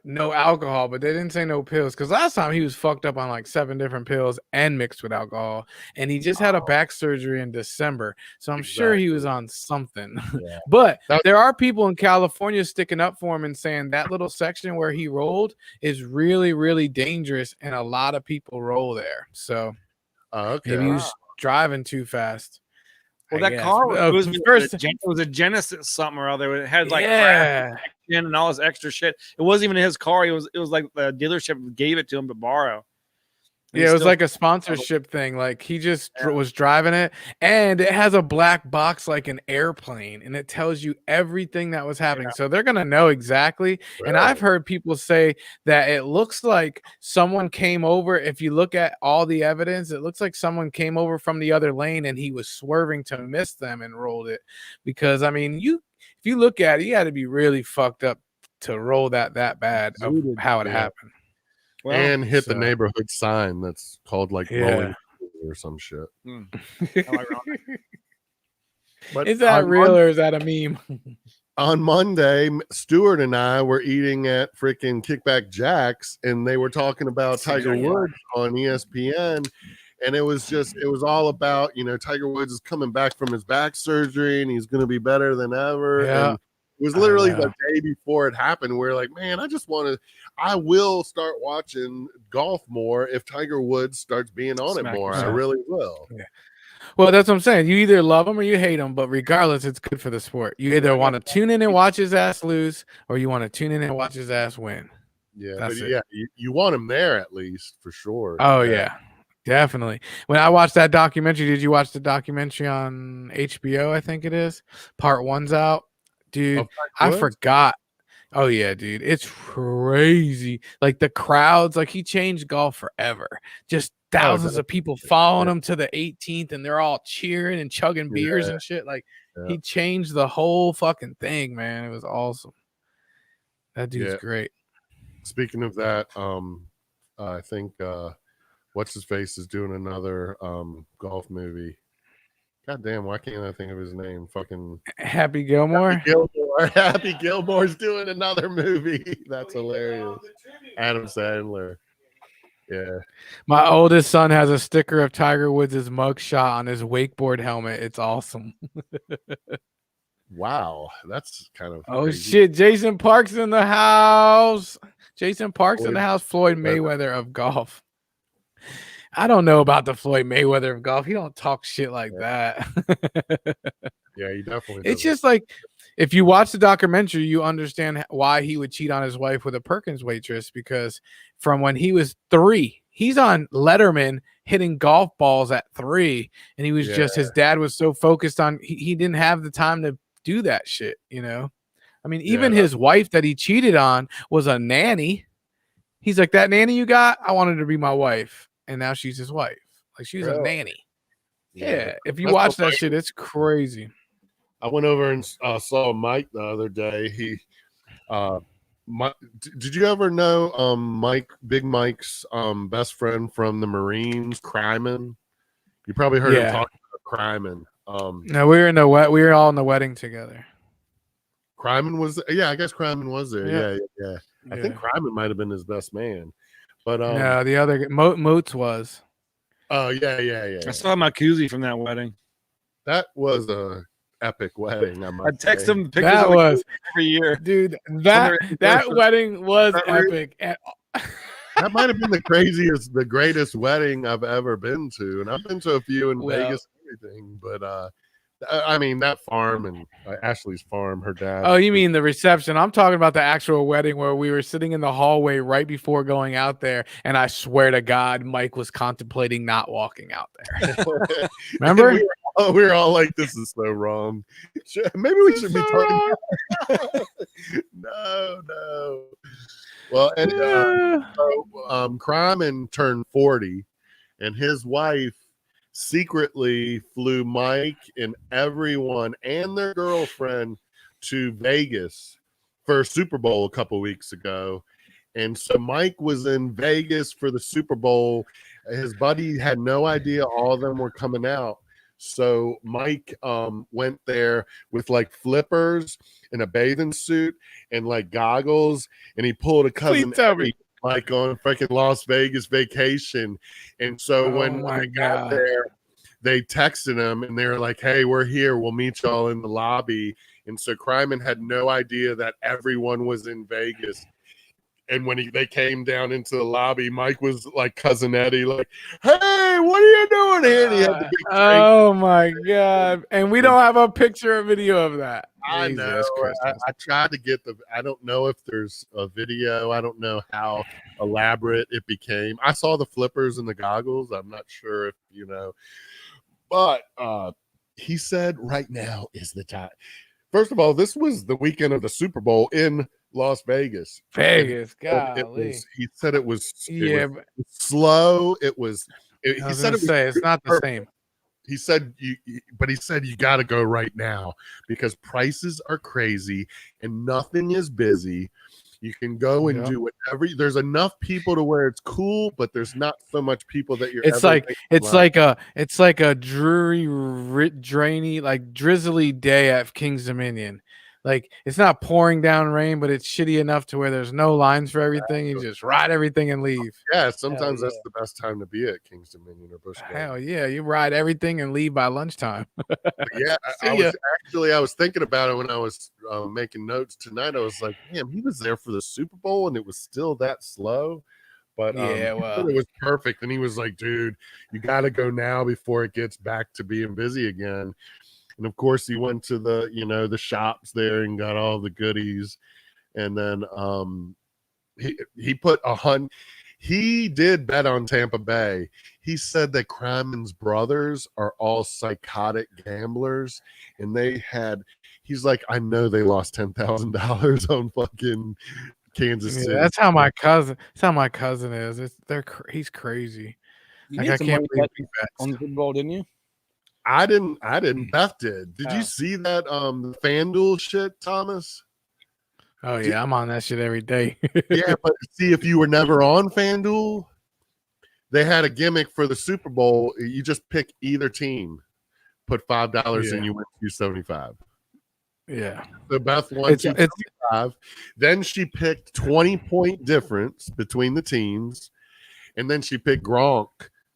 A: no alcohol, but they didn't say no pills. Because last time he was fucked up on like 7 different pills and mixed with alcohol, and he just had a back surgery in December. So I'm sure he was on something.
B: Yeah.
A: But there are people in California sticking up for him and saying that little section where he rolled is really, really dangerous, and a lot of people roll there. So
B: Okay.
A: maybe he was driving too fast.
C: Well,
A: I
C: that
A: guess.
C: car was,
A: First,
C: it was a Genesis something or other. It had like
A: yeah.
C: crap and all this extra shit. It wasn't even his car. It was like the dealership gave it to him to borrow. And
A: Yeah,
C: he
A: it was
C: still-
A: like a sponsorship thing. Like he just was driving it, and it has a black box like an airplane, and it tells you everything that was happening. So they're gonna know exactly. And I've heard people say that it looks like someone came over. If you look at all the evidence, it looks like someone came over from the other lane, and he was swerving to miss them and rolled it. Because I mean, if you look at it, you had to be really fucked up to roll that bad of how it happened.
C: Well,
B: and hit the
A: so-
B: neighborhood sign that's called like rolling or some shit. But
A: Is that
B: on
A: real or is that a meme?
B: On Monday, Stuart and I were eating at freaking Kickback Jack's, and they were talking about Tiger Woods on ESPN. And it was all about, Tiger Woods is coming back from his back surgery and he's going to be better than ever.
A: Yeah.
B: And it was literally the day before it happened. We are like, man, I will start watching golf more if Tiger Woods starts being on it more. I really will.
A: Yeah. Well, that's what I'm saying. You either love him or you hate him, but regardless, it's good for the sport. You either want to tune in and watch his ass lose, or you want to tune in and watch his ass win.
B: Yeah,
A: That's
B: but
A: it.
B: yeah, you want him there at least for sure.
A: Oh yeah. Definitely. When I watched that documentary, did you watch the documentary on HBO? I think it is. Part 1's out. Dude,
B: Of Tiger
A: I
B: Woods?
A: forgot. Oh yeah, dude. It's crazy. Like the crowds, like he changed golf forever. Just
B: Oh,
A: thousands of
B: definitely.
A: people following
B: Yeah.
A: him to the 18th and they're all cheering and chugging beers
B: Yeah,
A: and shit. Like
B: yeah.
A: he changed the whole fucking thing, man. It was awesome. That dude's
B: Yeah.
A: great.
B: Speaking of that, I think what's his face is doing another golf movie. God damn, why can't I think of his name? Fucking
A: Happy Gilmore.
B: Happy Gilmore. Happy Gilmore's doing another movie. That's hilarious. Adam Sandler. Yeah.
A: My oldest son has a sticker of Tiger Woods' mugshot on his wakeboard helmet. It's awesome.
B: Wow. That's kind of
A: Oh
B: crazy.
A: shit, Jason Park's in the house. Jason Park's in the
B: Floyd
A: house. Floyd
B: Mayweather.
A: Mayweather of golf. I don't know about the Floyd Mayweather of golf. He don't talk shit like
B: Yeah.
A: that.
B: Yeah, he definitely
A: It's
B: doesn't.
A: just like if you watch the documentary, you understand why he would cheat on his wife with a Perkins waitress because from when he was 3, he's on Letterman hitting golf balls at 3, and he was just his dad was so focused on he didn't have the time to do that shit, you know. I mean, even
B: Yeah.
A: his wife that he cheated on was a nanny. He's like, that nanny you got, I wanted her to be my wife, and now she's his wife. Like she's a
B: Really?
A: nanny. Yeah, if you
B: That's
A: watch
B: what
A: that
B: Mike-
A: shit, it's crazy.
B: I went over and saw Mike the other day. He did you ever know Big Mike's best friend from the Marines, Kryman? You probably heard him
A: Yeah.
B: talk about Kryman.
A: No, we were all in the wedding together.
B: Kryman was, yeah, I guess Kryman was there.
A: Yeah.
B: Yeah. I think Kryman might have been his best man. But
A: no, the other Moots was.
B: oh yeah.
C: I saw my koozie from that wedding.
B: That was a epic wedding.
C: I text him pictures
A: That
C: of the
A: was,
C: koozie every year.
A: dude.
C: they're-
A: That wedding was
C: that room.
A: epic. And,
B: That might have been the greatest wedding I've ever been to, and I've been to a few in
A: Well-
B: Vegas and everything. But I mean that farm and Ashley's farm, her dad.
A: oh, you mean the reception? I'm talking about the actual wedding where we were sitting in the hallway right before going out there, and I swear to God, Mike was contemplating not walking out there. Remember?
B: we were all like, "This is so wrong. Maybe we should be talking." No. Well, and Kryman turned 40, and his wife secretly flew Mike and everyone and their girlfriend to Vegas for a Super Bowl a couple weeks ago. And so Mike was in Vegas for the Super Bowl. His buddy had no idea all of them were coming out. So Mike went there with like flippers and a bathing suit and like goggles, and he pulled a cousin
A: Please tell me.
B: Eddie, like on freaking Las Vegas vacation. And so when
A: my
B: they got
A: God.
B: there, they texted him and they were like, "Hey, we're here. We'll meet y'all in the lobby." And so Kryman had no idea that everyone was in Vegas. And when they came down into the lobby, Mike was like cousin Eddie, like, "Hey, what are you doing here?" And he had the big drink.
A: Oh my God! And we don't have a picture or video of that.
B: I
A: Jesus
B: know.
A: Christ.
B: I tried to get I don't know if there's a video. I don't know how elaborate it became. I saw the flippers and the goggles. I'm not sure if you know, but he said right now is the time. First of all, this was the weekend of the Super Bowl in Las Vegas.
A: Vegas,
B: It
A: golly.
B: was, he said it was,
A: Yeah,
B: was slow. It was.
A: I
B: He
A: was
B: said
A: gonna
B: it was
A: say it's not the
B: perfect.
A: same.
B: He said but he said you got to go right now because prices are crazy and nothing is busy. You can go and
A: Yeah.
B: do whatever. There's enough people to where it's cool, but there's not so much people that you're.
A: It's
B: ever
A: like
B: making
A: it's like a dreary, drainy, like drizzly day at King's Dominion. Like it's not pouring down rain, but it's shitty enough to where there's no lines for everything. You just ride everything and leave.
B: Yeah, sometimes
A: Hell
B: that's the best time to be at King's Dominion or Busch Gardens.
A: Hell yeah, you ride everything and leave by lunchtime.
B: But yeah,
A: See
B: I
A: ya.
B: was thinking about it when I was making notes tonight. I was like, damn, he was there for the Super Bowl and it was still that slow. But
A: Yeah,
B: he
A: well.
B: said it was perfect. And he was like, dude, you got to go now before it gets back to being busy again. And of course, he went to the shops there and got all the goodies. And then he put He did bet on Tampa Bay. He said that Kryman's brothers are all psychotic gamblers, and he's like, I know they lost $10,000 on fucking Kansas City.
A: That's how my cousin. That's how my cousin is. He's crazy.
C: You
A: Like,
C: made
A: I
C: some
A: can't
C: money
A: believe
C: bet
A: he bets.
C: on the Super Bowl, didn't you?
B: I didn't. Beth did. Did
C: Oh.
B: you see that the FanDuel shit, Thomas?
A: Oh yeah, I'm on that shit every day.
B: Yeah, but see, if you were never on FanDuel, they had a gimmick for the Super Bowl. You just pick either team, put $5
A: Yeah.
B: and you win $275.
A: Yeah,
B: So Beth won
A: it's
B: $275. Then she picked 20-point difference between the teams, and then she picked Gronk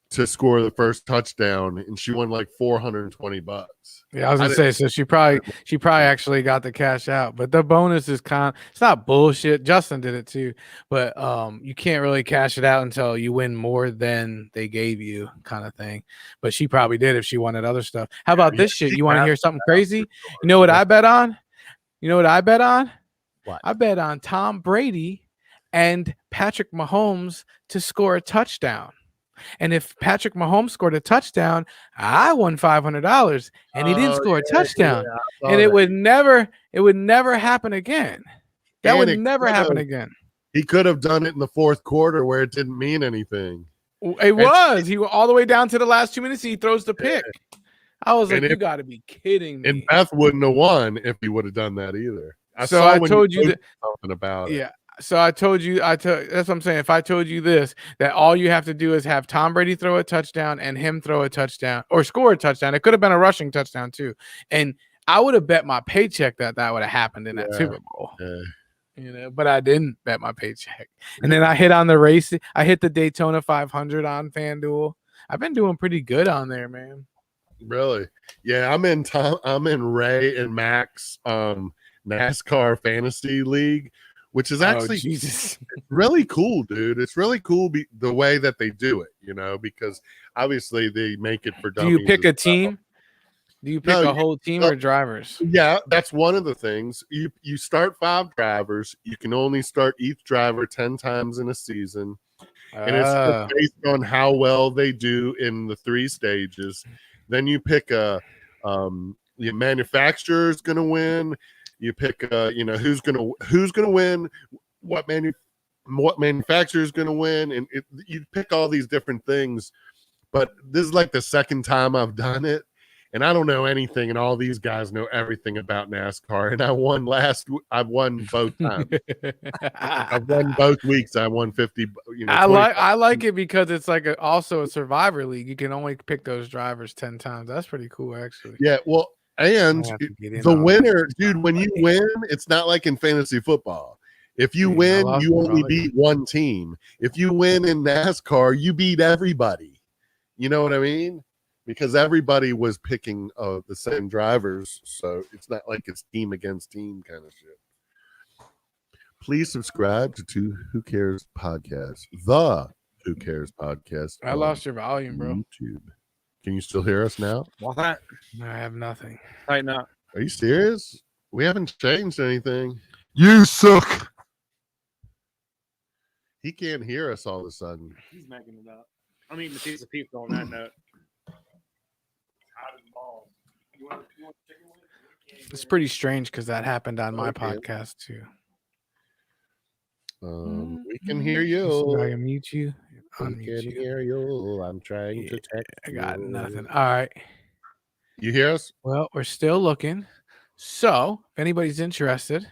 B: to score the first touchdown, and she won like $420.
A: yeah. I was gonna say, so she probably actually got the cash out, but the bonus is it's not bullshit. Justin did it too, but you can't really cash it out until you win more than they gave you, kind of thing. But she probably did if she wanted other stuff. How about this shit? You want to hear something crazy? You know what I bet on?
B: What?
A: I bet on Tom Brady and Patrick Mahomes to score a touchdown. And if Patrick Mahomes scored a touchdown, I won $500, and he didn't score a touchdown. And it would never happen again. That
B: And
A: would
B: it
A: never happen again.
B: He could have done it in the fourth quarter where it didn't mean anything.
A: He went all the way down to the last 2 minutes. He throws the pick. I was like,
B: And
A: you got to be kidding me.
B: And Beth wouldn't have won if he would have done that either.
A: I told you that
B: something about it.
A: Yeah. So I told you, that's what I'm saying. If I told you this, that all you have to do is have Tom Brady throw a touchdown and him throw a touchdown or score a touchdown. It could have been a rushing touchdown too. And I would have bet my paycheck that would have happened in that Super Bowl.
B: Yeah.
A: But I didn't bet my paycheck. And then I hit on the race. I hit the Daytona 500 on FanDuel. I've been doing pretty good on there, man.
B: Really? Yeah, I'm in Ray and Max NASCAR fantasy league, which is actually really cool, dude. It's really cool the way that they do it, because obviously they make it for dummies.
A: Do you pick a team? Do you pick a whole team or drivers?
B: Yeah, that's one of the things. You start 5 drivers. You can only start each driver 10 times in a season. And it's based on how well they do in the 3 stages. Then you pick the manufacturer is going to win. You pick, who's gonna win, what manufacturer is gonna win, and you pick all these different things. But this is like the second time I've done it, and I don't know anything, and all these guys know everything about NASCAR. And I've won both times. I've won both weeks. I won 50.
A: I like it because it's like also a survivor league. You can only pick those drivers 10 times. That's pretty cool, actually.
B: Yeah, well. And the winner, dude, when you win, it's not like in fantasy football. If you win, you only beat one team. If you win in NASCAR, you beat everybody. You know what I mean? Because everybody was picking the same drivers. So it's not like it's team against team kind of shit. Please subscribe to Who Cares Podcast. The Who Cares Podcast.
A: I lost your volume, bro.
B: YouTube. Can you still hear us now?
C: What's that?
A: I have nothing.
C: Right now.
B: Are you serious? We haven't changed anything.
D: You suck.
B: He can't hear us all of a sudden.
C: He's making it up. I'm eating a piece of pizza on that note.
A: It's pretty strange because that happened on my podcast too.
B: We can hear you.
A: I can mute you.
B: We can hear you. I'm trying to text.
A: I got nothing. All right.
B: You hear us?
A: Well, we're still looking. So, if anybody's interested,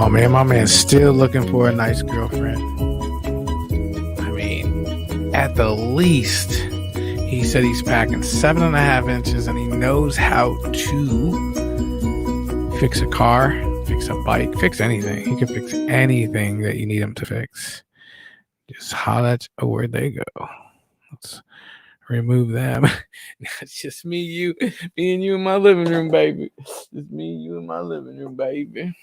A: on, man. My man's still looking for a nice girlfriend. I mean, at the least, he said he's packing 7.5 inches and he knows how to fix a car, fix a bike, fix anything. He can fix anything that you need him to fix. Just holler at where they go. Let's remove them. It's just me and you in my living room, baby. Just me and you in my living room, baby.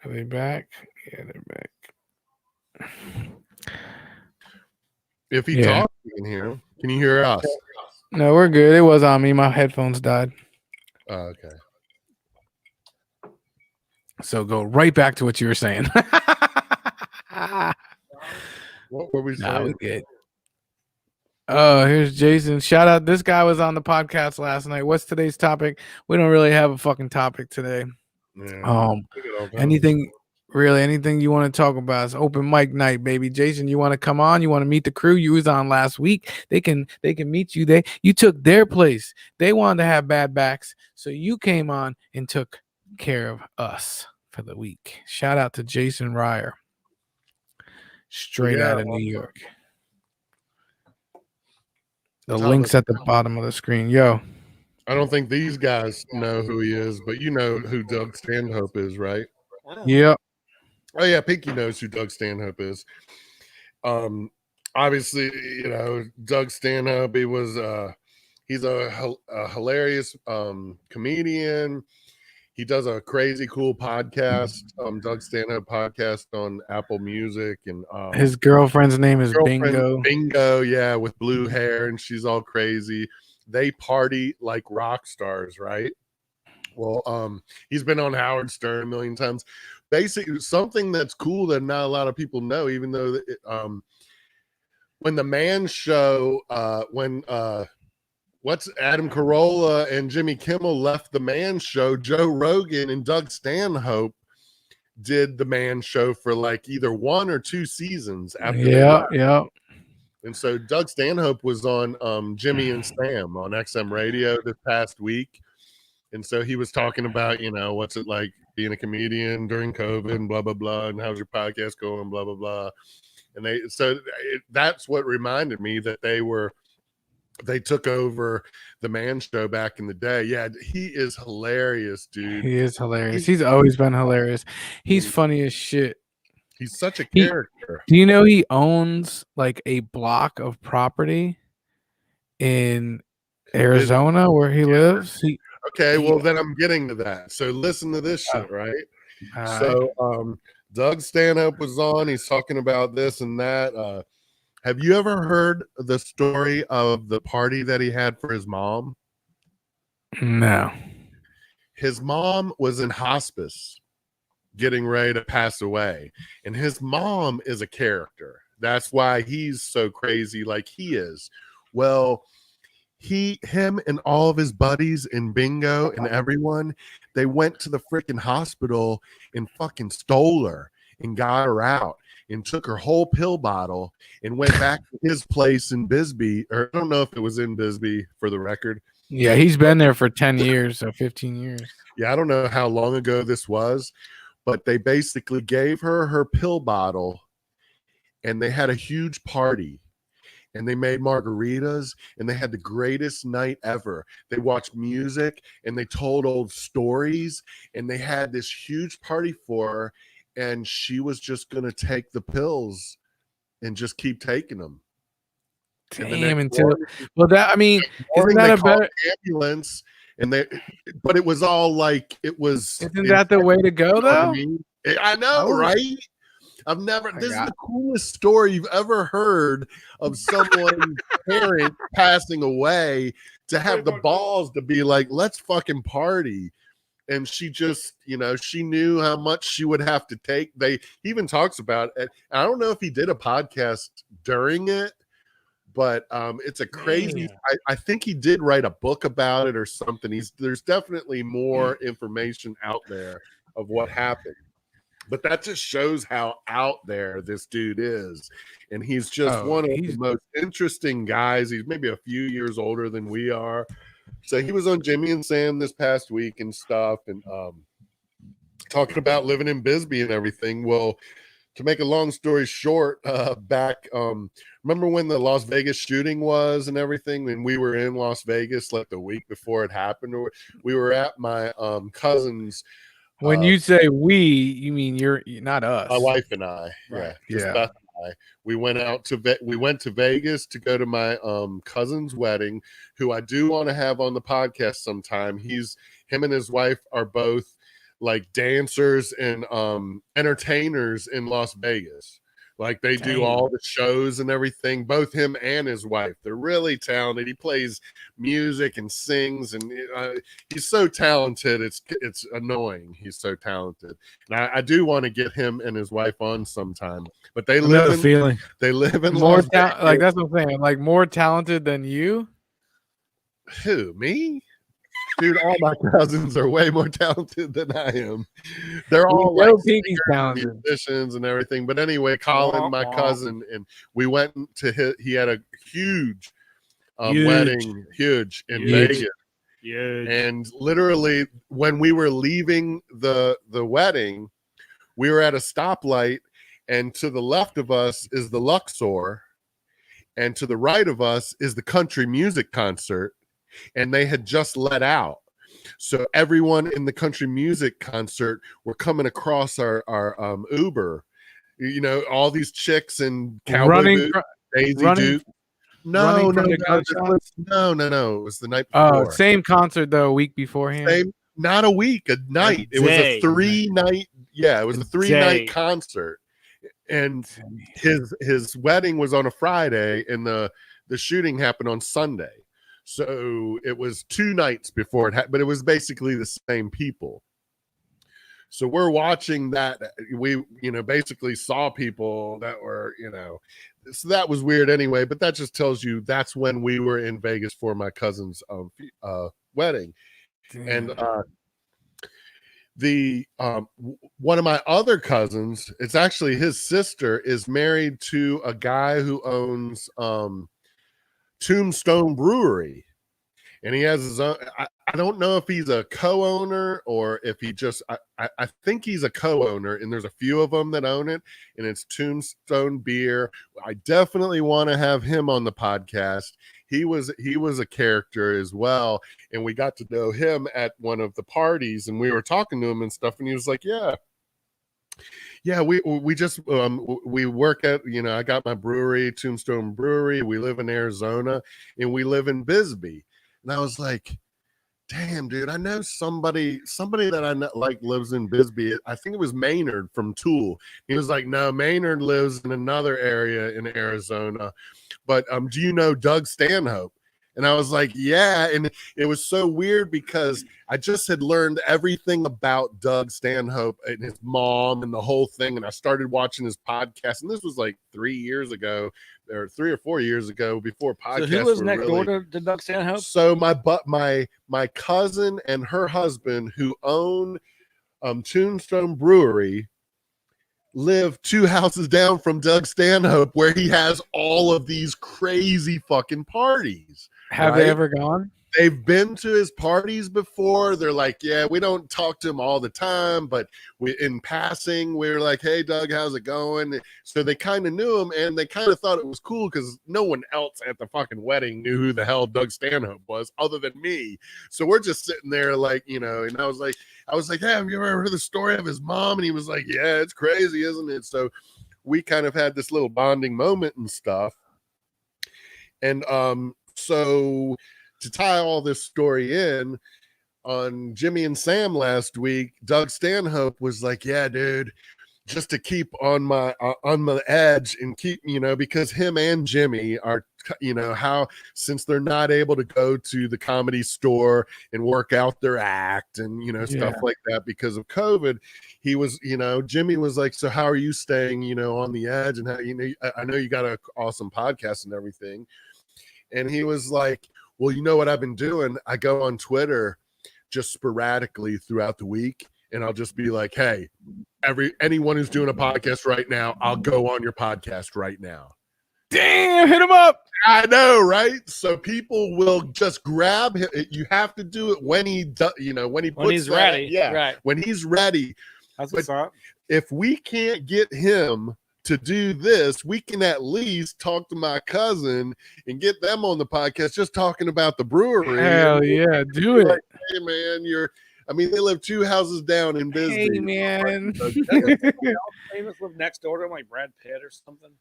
A: Are they back? Yeah, they're back.
B: If he
A: Yeah.
B: talks, you can hear him. Can you hear us?
A: No, we're good. It was on me. My headphones died.
B: Oh, okay.
A: So go right back to what you were saying.
B: What were we
A: Nah, we
B: saying?
A: good. Oh, here's Jason. Shout out. This guy was on the podcast last night. What's today's topic? We don't really have a fucking topic today.
B: Yeah.
A: Anything you want to talk about? It's open mic night, baby. Jason, you want to come on? You want to meet the crew? You was on last week. They can meet you. You took their place. They wanted to have bad backs, so you came on and took care of us for the week. Shout out to Jason Ryer, straight out of New York. The link's at the bottom of the screen. Yo.
B: I don't think these guys know who he is, but you know who Doug Stanhope is, right?
A: Yep.
B: Oh yeah, Pinky knows who Doug Stanhope is. Obviously, Doug Stanhope. He's a hilarious comedian. He does a crazy cool podcast, Doug Stanhope podcast on Apple Music, and
A: his girlfriend's name is Bingo.
B: Bingo, yeah, with blue hair, and she's all crazy. They party like rock stars, right? Well, he's been on Howard Stern a million times. Basically, something that's cool that not a lot of people know, even though when the Man Show, Adam Carolla and Jimmy Kimmel left the Man Show, Joe Rogan and Doug Stanhope did the Man Show for like either 1 or 2 seasons after they left.
A: Yeah.
B: And so Doug Stanhope was on Jimmy and Sam on XM radio this past week. And so he was talking about, what's it like being a comedian during COVID and blah, blah, blah. And how's your podcast going? Blah, blah, blah. And that's what reminded me that they took over the Man Show back in the day. Yeah, he is hilarious, dude.
A: He is hilarious. He's always been hilarious. He's funny as shit.
B: He's such a character.
A: Do you know he owns like a block of property in Arizona where he lives?
B: Well, then I'm getting to that. So listen to this shit, right? So Doug Stanhope was on. He's talking about this and that. Have you ever heard the story of the party that he had for his mom?
A: No.
B: His mom was in hospice getting ready to pass away. And his mom is a character. That's why he's so crazy like he is. Well, him and all of his buddies and Bingo and everyone, they went to the freaking hospital and fucking stole her and got her out and took her whole pill bottle and went back to his place in Bisbee. Or I don't know if it was in Bisbee for the record.
A: Yeah, he's been there for 10 years, so 15 years.
B: Yeah, I don't know how long ago this was, but they basically gave her pill bottle and they had a huge party. And they made margaritas and they had the greatest night ever. They watched music and they told old stories and they had this huge party for her. And she was just going to take the pills and just keep taking them.
A: Damn, isn't that a better
B: ambulance? But it was all like,
A: isn't that the way to go though?
B: I know, right? This is the coolest story you've ever heard of someone's parent passing away, to have the balls to be like, let's fucking party. And she just, she knew how much she would have to take. He even talks about it. I don't know if he did a podcast during it, but it's a crazy, I think he did write a book about it or something. There's definitely more information out there of what happened. But that just shows how out there this dude is. And he's just one of the most interesting guys. He's maybe a few years older than we are. So he was on Jimmy and Sam this past week and stuff, and talking about living in Bisbee and everything. Well, to make a long story short, remember when the Las Vegas shooting was and everything, and we were in Las Vegas like the week before it happened, or we were at my cousin's.
A: When you say we, you mean you're not us.
B: My wife and I,
C: Right.
B: just Beth and I. We went to Vegas to go to my cousin's wedding, who I do want to have on the podcast sometime. Him and his wife are both like dancers and entertainers in Las Vegas. Like they do all the shows and everything. Both him and his wife, they're really talented. He plays music and sings, and he's so talented. It's annoying. He's so talented, and I do want to get him and his wife on sometime. But they live in
A: more
B: Las Vegas.
A: like that's what I'm saying. Like more talented than you.
B: Who, me? Dude, all my cousins are way more talented than I am. They're all like
A: Pinky's talented
B: musicians and everything. But anyway, Colin, my cousin, and we went to he had a huge wedding, huge in Vegas.
C: Huge.
B: And literally, when we were leaving the wedding, we were at a stoplight, and to the left of us is the Luxor, and to the right of us is the country music concert. And they had just let out. So everyone in the country music concert were coming across our Uber. You know, all these chicks and cowboy boots, Daisy Duke. No. It was the night before.
A: Oh, same concert though, a week beforehand.
B: Not a week, a night. It was a 3-night. Yeah, it was a 3-night concert. And his wedding was on a Friday, and the shooting happened on Sunday. So it was 2 nights before it happened, but it was basically the same people. So we're watching that. We, basically saw people that were, so that was weird anyway, but that just tells you that's when we were in Vegas for my cousin's wedding. Damn. And one of my other cousins, it's actually his sister, is married to a guy who owns Tombstone Brewery, and he has his own. I don't know if he's a co-owner or if he just. I think he's a co-owner, and there's a few of them that own it, and it's Tombstone Beer. I definitely want to have him on the podcast. He was a character as well, and we got to know him at one of the parties, and we were talking to him and stuff, and he was like, Yeah, we just we work at, I got my brewery, Tombstone Brewery. We live in Arizona, and we live in Bisbee. And I was like, damn, dude, I know somebody that I know, like, lives in Bisbee. I think it was Maynard from Tool. He was like, no, Maynard lives in another area in Arizona. But do you know Doug Stanhope? And I was like, yeah. And it was so weird because I just had learned everything about Doug Stanhope and his mom and the whole thing. And I started watching his podcast. And this was like 3 years ago, or 3 or 4 years ago, before podcasts.
C: So who was next door to Doug Stanhope?
B: So my cousin and her husband, who own Tombstone Brewery, live 2 houses down from Doug Stanhope, where he has all of these crazy fucking parties.
A: Have they ever gone?
B: They've been to his parties before. They're like, yeah, we don't talk to him all the time, but in passing, we're like, hey, Doug, how's it going? So they kind of knew him, and they kind of thought it was cool because no one else at the fucking wedding knew who the hell Doug Stanhope was other than me. So we're just sitting there like, and I was like, hey, have you ever heard the story of his mom? And he was like, yeah, it's crazy, isn't it? So we kind of had this little bonding moment and stuff. And so to tie all this story in, on Jimmy and Sam last week, Doug Stanhope was like, yeah, dude, just to keep on my edge and keep, because him and Jimmy are, how, since they're not able to go to the Comedy Store and work out their act and, stuff like that because of COVID, he was, Jimmy was like, so how are you staying, on the edge? And how, I know you got an awesome podcast and everything. And he was like, well, you know what I've been doing? I go on Twitter just sporadically throughout the week, and I'll just be like, hey, anyone who's doing a podcast right now, I'll go on your podcast right now.
A: Damn, hit him up.
B: I know, right? So people will just grab him. You have to do it when he does, when
C: he's ready.
B: Yeah,
C: Right.
B: when he's ready.
C: That's what's up.
B: If we can't get him to do this, we can at least talk to my cousin and get them on the podcast, just talking about the brewery.
A: Hell yeah, do it.
B: Like, hey man, they live 2 houses down in Bisbee.
A: Hey man.
C: Famous live next door to him, like Brad Pitt or something.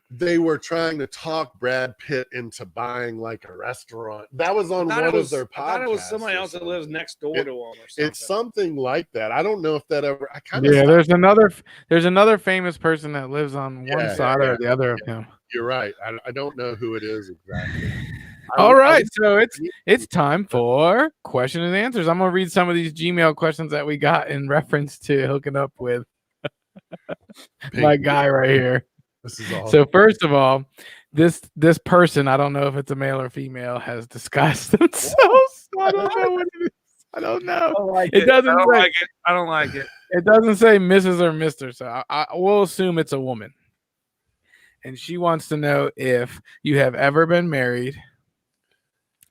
B: They were trying to talk Brad Pitt into buying like a restaurant. That was on one of their podcasts.
C: I thought it was somebody else that lives next door to him or something.
B: It's something like that. I don't know if that ever.
A: There's another famous person that lives on one side or the other of him.
B: You're right. I don't know who it is exactly.
A: All right, so it's time for question and answers. I'm gonna read some of these Gmail questions that we got in reference to hooking up with my guy right here.
B: This is awesome.
A: So first of all, this person, I don't know if it's a male or female, has disguised themselves. I don't know what it is. I don't know. It doesn't say.
C: I don't like it.
A: It doesn't say Mrs. or Mr. So I will assume it's a woman. And she wants to know if you have ever been married.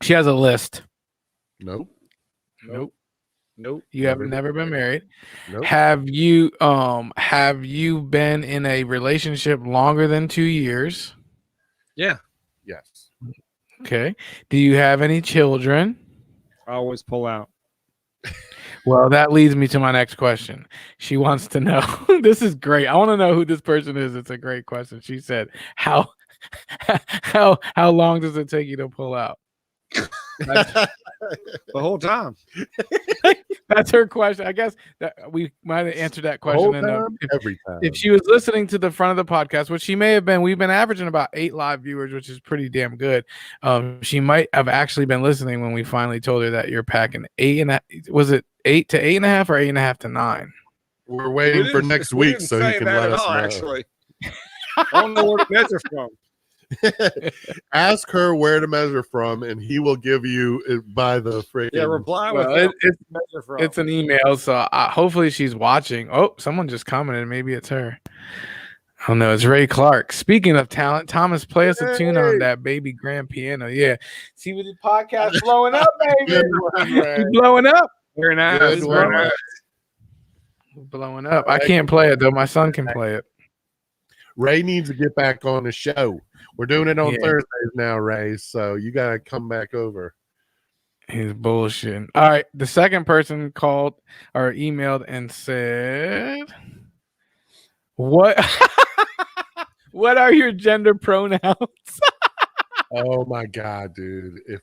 A: She has a list.
B: Nope.
A: You have never been married.
B: Nope.
A: Have you been in a relationship longer than 2 years?
C: Yeah.
B: Yes.
A: Okay. Do you have any children?
C: I always pull out.
A: Well, that leads me to my next question. She wants to know. This is great. I want to know who this person is. It's a great question. She said, "How long does it take you to pull out?"
C: The whole time.
A: That's her question. I guess that we might have answered that question
B: every time.
A: If she was listening to the front of the podcast, which she may have been. We've been averaging about 8 live viewers, which is pretty damn good. She might have actually been listening when we finally told her that you're packing 8.5. Was it 8 to 8.5 or 8.5 to 9?
B: We're waiting for next week so he can let us know.
C: Actually, I don't know where to measure from.
B: Ask her where to measure from, and he will give you it by the freaking.
C: Reply
A: with it's an email, so hopefully she's watching. Oh, someone just commented. Maybe it's her. Oh no, it's Ray Clark. Speaking of talent, Thomas, play us a tune on that baby grand piano. Yeah, see with the podcast blowing up, baby. Blowing up.
C: Very nice.
A: Blowing up. I can't play it though. My son can play it.
B: Ray needs to get back on the show. We're doing it on Thursdays now, Ray. So you gotta come back over.
A: He's bullshitting. All right. The second person called or emailed and said, "What? What are your gender pronouns?"
B: Oh my god, dude! If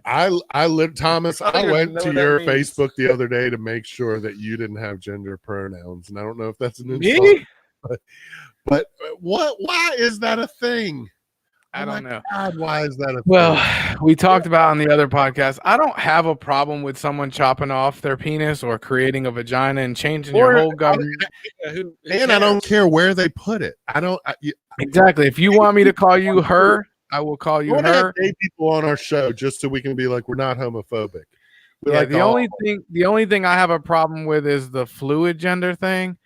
B: I live, Thomas, I went to your Facebook the other day to make sure that you didn't have gender pronouns, and I don't know if that's an insult. But what? Why is that a thing?
A: I don't know.
B: God, why is that a thing?
A: Well, we talked about on the other podcast. I don't have a problem with someone chopping off their penis or creating a vagina and changing your whole government.
B: And I don't care where they put it.
A: Exactly. If you want me to call you her, I will call you her.
B: Have gay people on our show just so we can be like, we're not homophobic.
A: The only thing I have a problem with is the fluid gender thing.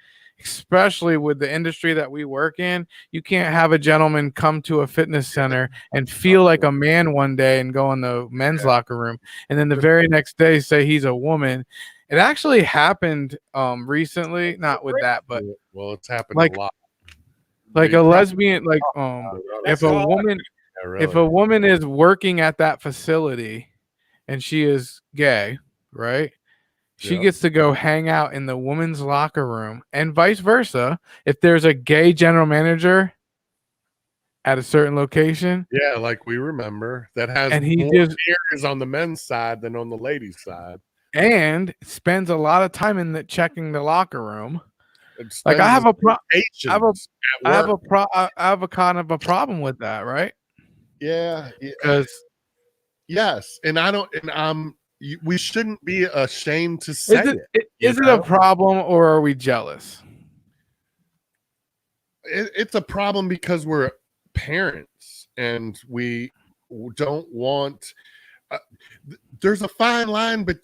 A: Especially with the industry that we work in, you can't have a gentleman come to a fitness center and feel like a man one day and go in the men's locker room, and then the very next day say he's a woman. It actually happened recently, not with that, but
B: it's happened a lot.
A: Like a lesbian, if a woman is working at that facility and she is gay, right? She gets to go hang out in the women's locker room, and vice versa. If there's a gay general manager at a certain location,
B: like we remember that has
A: and he
B: more years on the men's side than on the ladies' side,
A: and spends a lot of time in checking the locker room. Like I have a kind of a problem with that, right?
B: Yeah,
A: because
B: yes, and we shouldn't be ashamed to say it.
A: Is it a problem, or are we jealous?
B: It's a problem because we're parents and we don't want. There's a fine line, but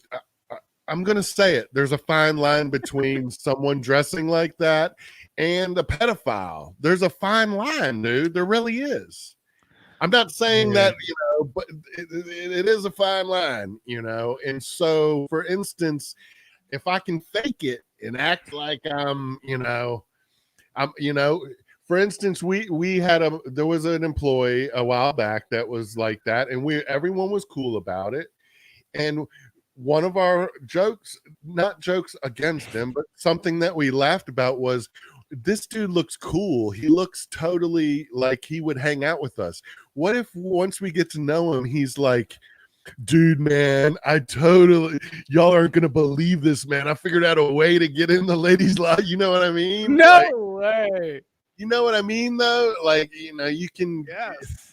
B: I'm gonna say it. There's a fine line between someone dressing like that and a pedophile. There's a fine line, dude. There really is. I'm not saying that, but it is a fine line, And so, for instance, if I can fake it and act like for instance, there was an employee a while back that was like that, and everyone was cool about it. And one of our jokes, not jokes against him, but something that we laughed about was, this dude looks cool. He looks totally like he would hang out with us. What if once we get to know him, he's like, dude, man, y'all aren't going to believe this, man. I figured out a way to get in the ladies' life. You know what I mean?
A: No way.
B: You know what I mean, though? Like, you can.
A: Yes.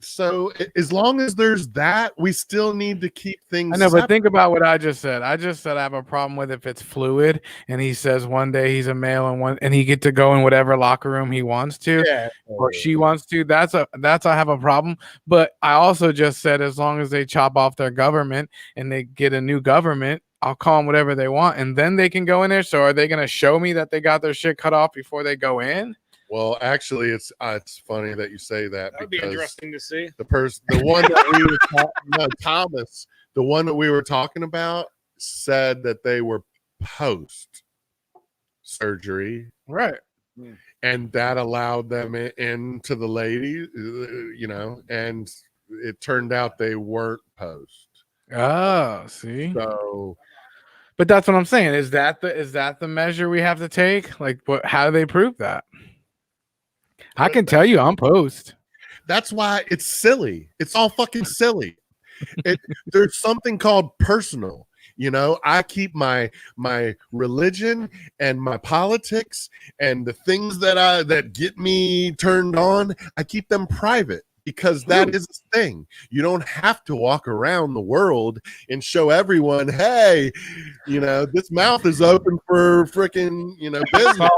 B: So as long as there's that, we still need to keep things.
A: I know, but think about what I just said. I just said I have a problem with if it's fluid, and he says one day he's a male and he get to go in whatever locker room he wants to, or she wants to. That's I have a problem. But I also just said as long as they chop off their government and they get a new government, I'll call them whatever they want, and then they can go in there. So are they going to show me that they got their shit cut off before they go in?
B: Well, actually, it's funny that you say that.
C: That'd be interesting to see.
B: The one that Thomas, the one that we were talking about, said that they were post surgery,
A: right?
B: And that allowed them into the lady, and it turned out they weren't post.
A: Oh, see.
B: So,
A: but that's what I'm saying. Is that the measure we have to take? Like, how do they prove that? I can tell you I'm post.
B: That's why it's silly. It's all fucking silly. There's something called personal. I keep my religion and my politics and the things that get me turned on, I keep them private, because that is a thing. You don't have to walk around the world and show everyone, hey, this mouth is open for freaking, business.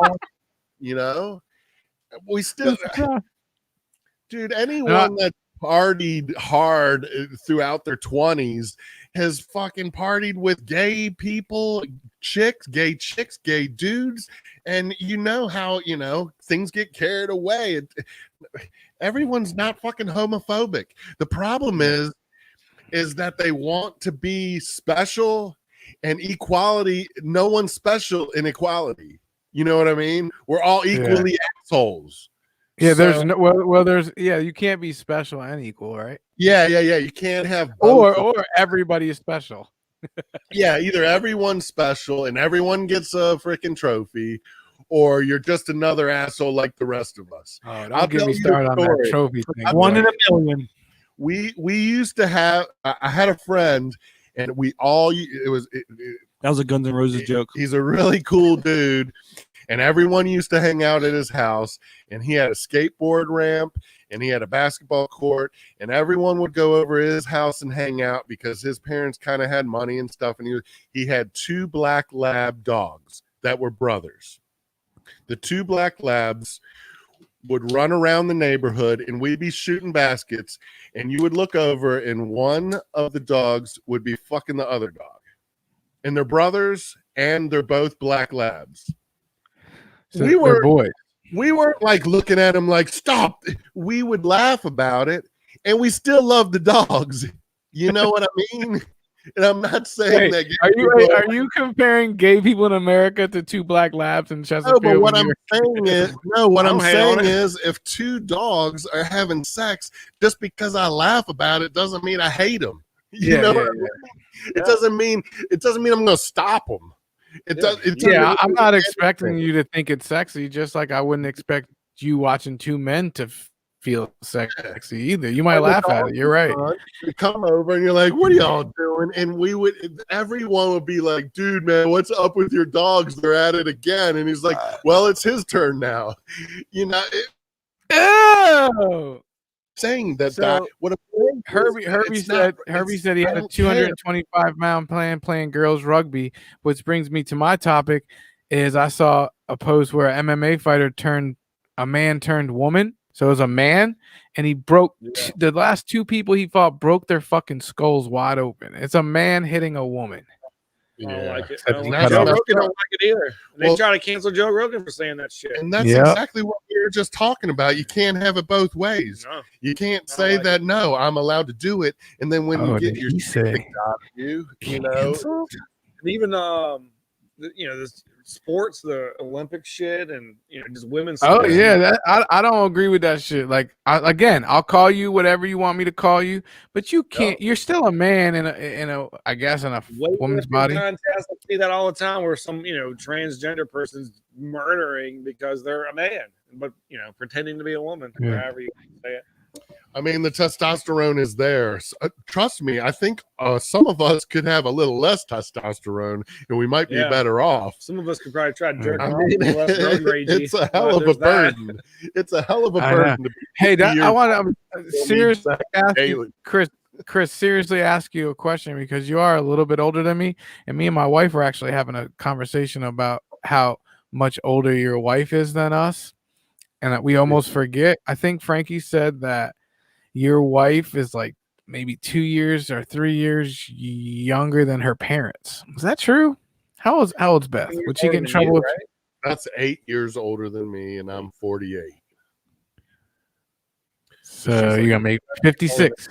B: We still, dude, anyone that partied hard throughout their 20s has fucking partied with gay people, gay chicks, gay dudes. And how, things get carried away. Everyone's not fucking homophobic. The problem is that they want to be special, and equality. No one's special in equality. You know what I mean? We're all equally assholes.
A: Yeah, there's you can't be special and equal, right?
B: Yeah. You can't have both.
A: Or everybody is special.
B: Yeah, either everyone's special and everyone gets a freaking trophy, or you're just another asshole like the rest of us.
A: Oh, don't get me started on that trophy thing.
D: One in a million.
B: We used to have. I had a friend, and
D: that was a Guns N' Roses joke.
B: He's a really cool dude, and everyone used to hang out at his house, and he had a skateboard ramp, and he had a basketball court, and everyone would go over his house and hang out because his parents kind of had money and stuff, and he had 2 black lab dogs that were brothers. The 2 black labs would run around the neighborhood, and we'd be shooting baskets, and you would look over, and one of the dogs would be fucking the other dog. And they're brothers, and they're both black labs.
A: So we were boys.
B: We weren't like looking at them like, stop. We would laugh about it, and we still love the dogs. You know what I mean? And I'm not saying that.
A: Are you comparing gay people in America to 2 black labs in Chesapeake?
B: No, but what I'm saying is, if 2 dogs are having sex, just because I laugh about it doesn't mean I hate them. You know what I mean? It doesn't mean I'm going to stop them.
A: I'm not expecting you to think it's sexy, just like I wouldn't expect you watching 2 men to feel sexy either. You might laugh at it. You're right.
B: You come over and you're like, what are y'all doing? And everyone would be like, dude, man, what's up with your dogs? They're at it again. And he's like, well, it's his turn now. Saying that what
A: Herbie said he had a 225-pound playing girls rugby, which brings me to my topic. Is I saw a post where an MMA fighter turned woman. So it was a man, and he broke the last 2 people he fought broke their fucking skulls wide open. It's a man hitting a woman.
C: I don't like it.
A: Except
C: I don't
A: you
C: like
B: cut
C: Joe
B: off.
C: Rogan don't like it either. And they
B: Well-
C: try to cancel Joe Rogan for saying that shit.
B: And that's
A: Yeah.
B: exactly what we were just talking about. You can't have it both ways.
C: No.
B: You can't
C: I don't
B: say
C: like
B: that, no, I'm allowed to do it. And then when you get
A: did
B: your
A: he
B: shit
A: say
B: kicked out of you know,
A: canceled?
C: And even this sports, the Olympic shit, and just women's.
A: Oh
C: sports.
A: yeah, that I don't agree with that shit. Like I'll call you whatever you want me to call you, but you can't. You're still a man in a I guess in a woman's
C: Weightlifting
A: body.
C: contest, I see that all the time, where some transgender person's murdering because they're a man, but pretending to be a woman, or
A: Yeah.
C: however you say it.
B: I mean, the testosterone is there. Trust me, I think some of us could have a little less testosterone and we might be
C: Yeah.
B: better off.
C: Some of us could probably try to jerk
B: I
C: off
B: mean,
C: and be less road ragey.
B: it's a hell of a
C: There's that.
B: burden. It's a hell of a
A: I know.
B: burden to be
A: Hey, I
B: years
A: want to seriously ask you,
B: daily.
A: Chris, seriously ask you a question, because you are a little bit older than me, and me and my wife were actually having a conversation about how much older your wife is than us, and that we almost forget. I think Frankie said that your wife is like maybe 2 years or 3 years younger than her parents. Is that true? How old's Beth? Would she get in
C: Older than
A: trouble
C: you,
A: with?
C: right?
B: That's 8 years older than me, and I'm 48.
A: So you're gonna make 56.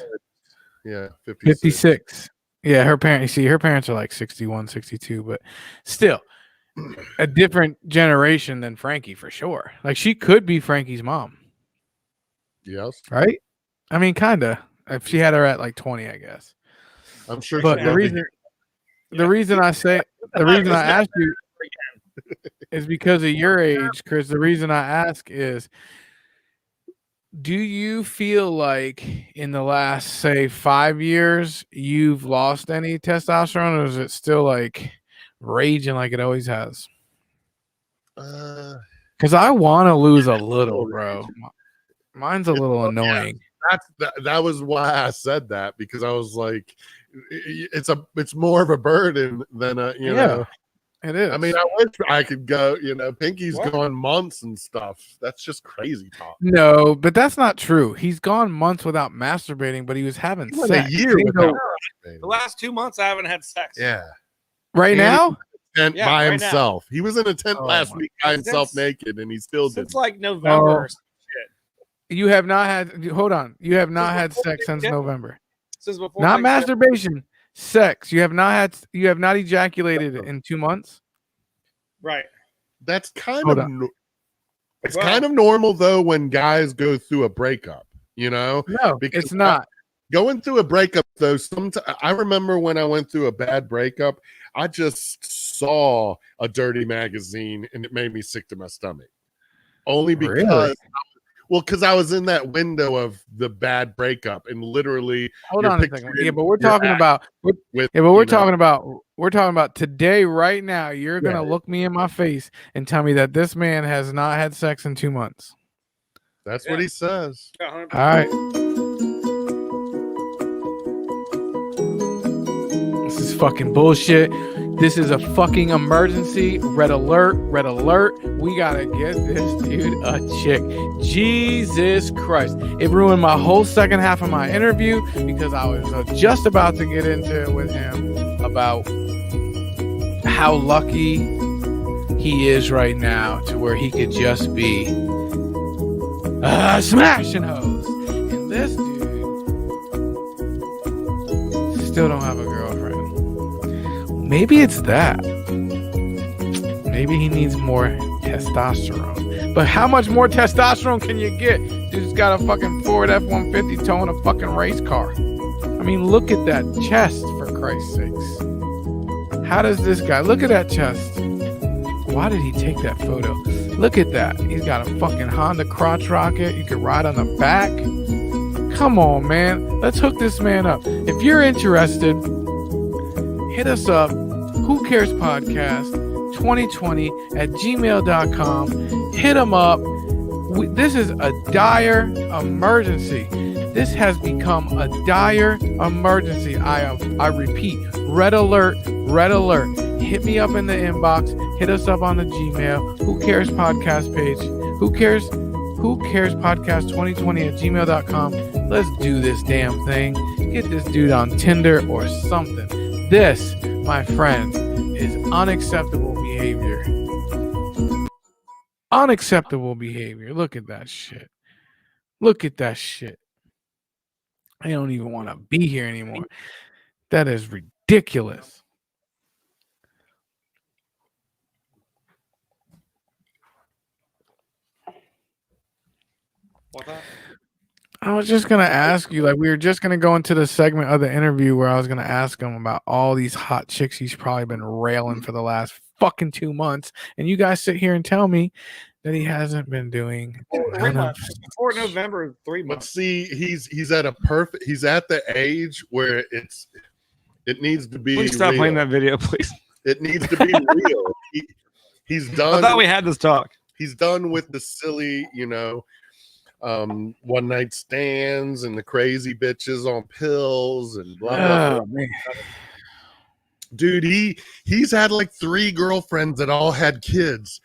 B: Yeah, 56.
A: 56. Yeah, her parents are like 61, 62, but still a different generation than Frankie for sure. Like she could be Frankie's mom,
B: Yes,
A: right? I mean, kinda. If she had her at like 20, I guess.
B: I'm sure.
A: But
B: she'd
A: the
B: love to
A: reason I asked you is because of your age, Chris. The reason I ask is, do you feel like in the last, say, 5 years, you've lost any testosterone, or is it still like raging like it always has? Because I want to lose a little, bro. Mine's a little annoying.
B: that was why I said that, because I was like, it's more of a burden than a know.
A: It is.
B: I mean, I wish I could go. Pinky's
C: What?
B: gone months and stuff. That's just crazy talk.
A: no, but that's not true. He's gone months without masturbating, but he was having
B: He went
A: sex.
B: a year without.
C: The last 2 months, I haven't had sex.
B: Yeah,
A: Right
B: And
A: now?
B: tent
C: Yeah,
B: by
C: right now.
B: himself. He was in a tent
A: Oh
B: last
A: my
B: week by himself
C: Since-
B: naked, and he still did.
C: Since like November.
A: Oh.
C: Or some shit.
A: You have not had. Hold on. You have not had
C: before
A: sex since
C: Thanksgiving.
A: November.
C: Since before
A: Not
C: Thanksgiving.
A: masturbation. Sex. You have not ejaculated in 2 months.
C: Right.
B: That's kind
A: Hold
B: of.
A: on.
B: It's
C: Well-
B: kind of normal though when guys go through a breakup.
A: No,
B: Because
A: it's not.
B: Going through a breakup though, I remember when I went through a bad breakup, I just saw a dirty magazine and it made me sick to my stomach. Only because,
A: Really?
B: because I was in that window of the bad breakup and literally
A: Hold
B: you're
A: on a second.
B: picturing
A: Yeah, but we're
B: your
A: talking
B: act
A: about.
B: with.
A: Yeah, but we're
B: you know,
A: talking about today, right now. You're gonna
B: Yeah.
A: look me in my face and tell me that this man has not had sex in 2 months.
B: That's what he says.
C: Yeah, 100%.
A: All right. This is fucking bullshit. This is a fucking emergency. Red alert. Red alert. We gotta get this dude a chick. Jesus Christ. It ruined my whole second half of my interview because I was just about to get into it with him about how lucky he is right now to where he could just be smashing hoes. And this dude still don't have a girlfriend. Maybe it's that. Maybe he needs more testosterone. But how much more testosterone can you get? Dude's got a fucking Ford F-150 towing a fucking race car. I mean, look at that chest, for Christ's sakes. How does this guy, look at that chest. Why did he take that photo? Look at that. He's got a fucking Honda crotch rocket. You can ride on the back. Come on, man. Let's hook this man up. If you're interested, hit us up. Who Cares Podcast 2020 at gmail.com. Hit him up. This is a dire emergency. This has become a dire emergency. I repeat, red alert, red alert. Hit me up in the inbox. Hit us up on the Gmail. Who Cares Podcast page. Who Cares Podcast 2020 at gmail.com. Let's do this damn thing. Get this dude on Tinder or something. This, my friend, is unacceptable behavior. Unacceptable behavior. Look at that shit. Look at that shit. I don't even want to be here anymore. That is ridiculous.
C: What's that?
A: I was just gonna ask you, like, we were just gonna go into the segment of the interview where I was gonna ask him about all these hot chicks he's probably been railing for the last fucking 2 months, and you guys sit here and tell me that he hasn't been doing none of.
C: Before November is 3
B: But
C: months.
B: see, he's at the age where it needs to be.
C: Please stop
B: real.
C: playing that video, please.
B: It needs to be real. He's done.
C: I thought we had this talk.
B: He's done with the silly, one night stands and the crazy bitches on pills and blah blah.
A: Oh man.
B: Dude, he's had like 3 girlfriends that all had kids,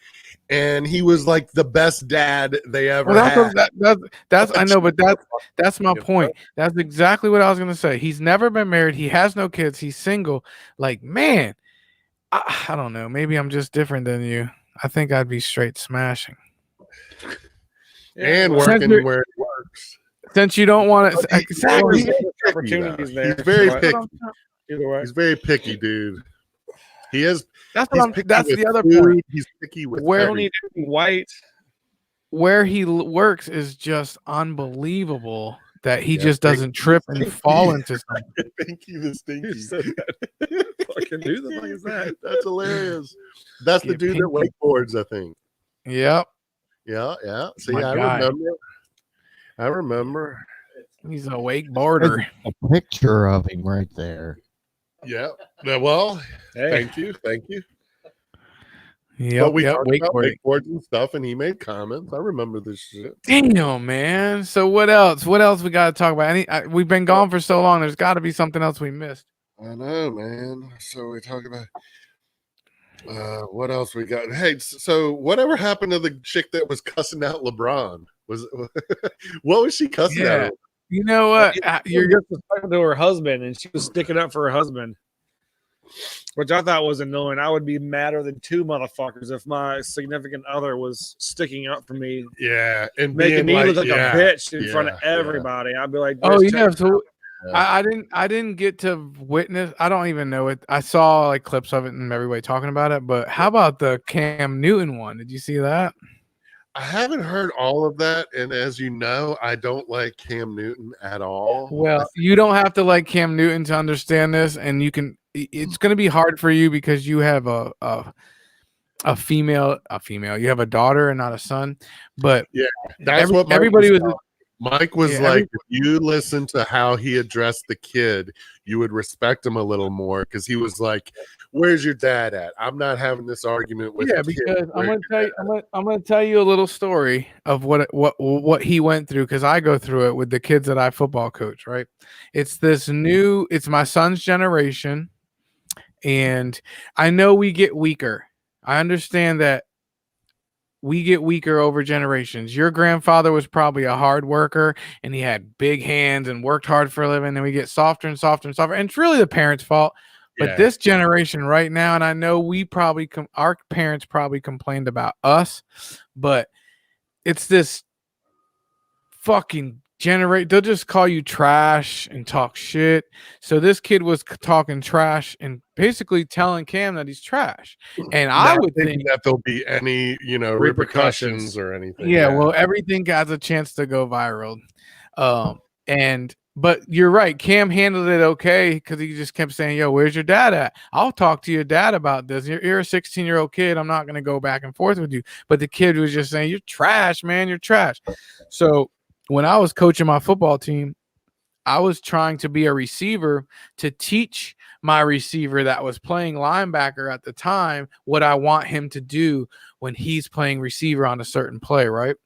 B: and he was like the best dad they ever had.
A: That's I know, but that's my point. That's exactly what I was gonna say. He's never been married. He has no kids. He's single. Like, man, I don't know. Maybe I'm just different than you. I think I'd be straight smashing.
B: And
C: well,
B: working where it works.
A: Since you don't want to, exactly.
C: Opportunities there.
B: He's very
C: but
B: picky.
C: Either way.
B: He's very picky, dude. He is.
A: That's
B: He's
A: what I'm.
B: picky
A: That's
B: with
A: the other
B: food.
A: point.
B: He's picky with
A: Where-
C: Don't
B: everything.
C: need white.
A: Where he works is just unbelievable that he
B: Yeah,
A: just doesn't trip and fall into something.
B: Pinky the Stinky.
C: Fucking who the fuck is that?
B: That's hilarious. That's the
A: Yeah,
B: dude that
A: Pinky.
B: wakeboards, I think.
A: Yep,
B: Yeah. See,
A: My
B: I
A: guy.
B: remember.
A: he's a wakeboarder.
G: A picture of him right there.
B: Yeah. Well,
C: Hey,
B: thank you.
A: Yep,
B: But we
A: yep,
B: talked about
A: wakeboarding.
B: wakeboards and stuff, and he made comments. I remember this shit.
A: Damn, man. So what else? What else we got to talk about? We've been gone for so long. There's got to be something else we missed.
B: I know, man. So we talk about what else we got? Hey, so whatever happened to the chick that was cussing out LeBron? What was she cussing
A: Yeah.
B: out?
A: You know what?
C: you're disrespectful to her husband, and she was sticking up for her husband, which I thought was annoying. I would be madder than 2 motherfuckers if my significant other was sticking up for me,
B: Yeah, and
C: making me
B: being
C: look like
B: yeah,
C: a bitch in front of
B: yeah.
C: everybody. I'd be like,
A: Oh
C: "Bitch,
A: yeah.
C: take-
A: So
B: Yeah.
A: I didn't get to witness. I don't even know it. I saw like clips of it and everybody talking about it. But how about the Cam Newton one? Did you see that?
B: I haven't heard all of that, and as you know, I don't like Cam Newton at all.
A: Well, you don't have to like Cam Newton to understand this, and you can. It's going to be hard for you because you have a female. You have a daughter and not a son. But
B: That's what Mike
A: everybody was.
B: Mike was
A: Yeah,
B: like, if you listen to how he addressed the kid, you would respect him a little more, because he was like, "Where's your dad at? I'm not having this argument with."
A: Yeah,
B: the kid.
A: because I'm
B: Where's
A: gonna tell you, I'm gonna tell you a little story of what he went through, because I go through it with the kids that I football coach. Right, it's my son's generation, and I know we get weaker. I understand that we get weaker over generations. Your grandfather was probably a hard worker, and he had big hands and worked hard for a living. And we get softer and softer and softer, and it's really the parents' fault. But
B: Yeah.
A: this generation right now, and I know we probably our parents probably complained about us, but it's this fucking generate. They'll just call you trash and talk shit. So this kid was talking trash and basically telling Cam that he's trash. And I
B: Not
A: would
B: thinking
A: think,
B: that there'll be any, repercussions or anything.
A: yeah, well, everything has a chance to go viral. But you're right. Cam handled it okay because he just kept saying, "Yo, where's your dad at? I'll talk to your dad about this. You're a 16-year-old kid. I'm not going to go back and forth with you." But the kid was just saying, "You're trash, man. You're trash." So when I was coaching my football team, I was trying to be a receiver to teach my receiver that was playing linebacker at the time what I want him to do when he's playing receiver on a certain play, right?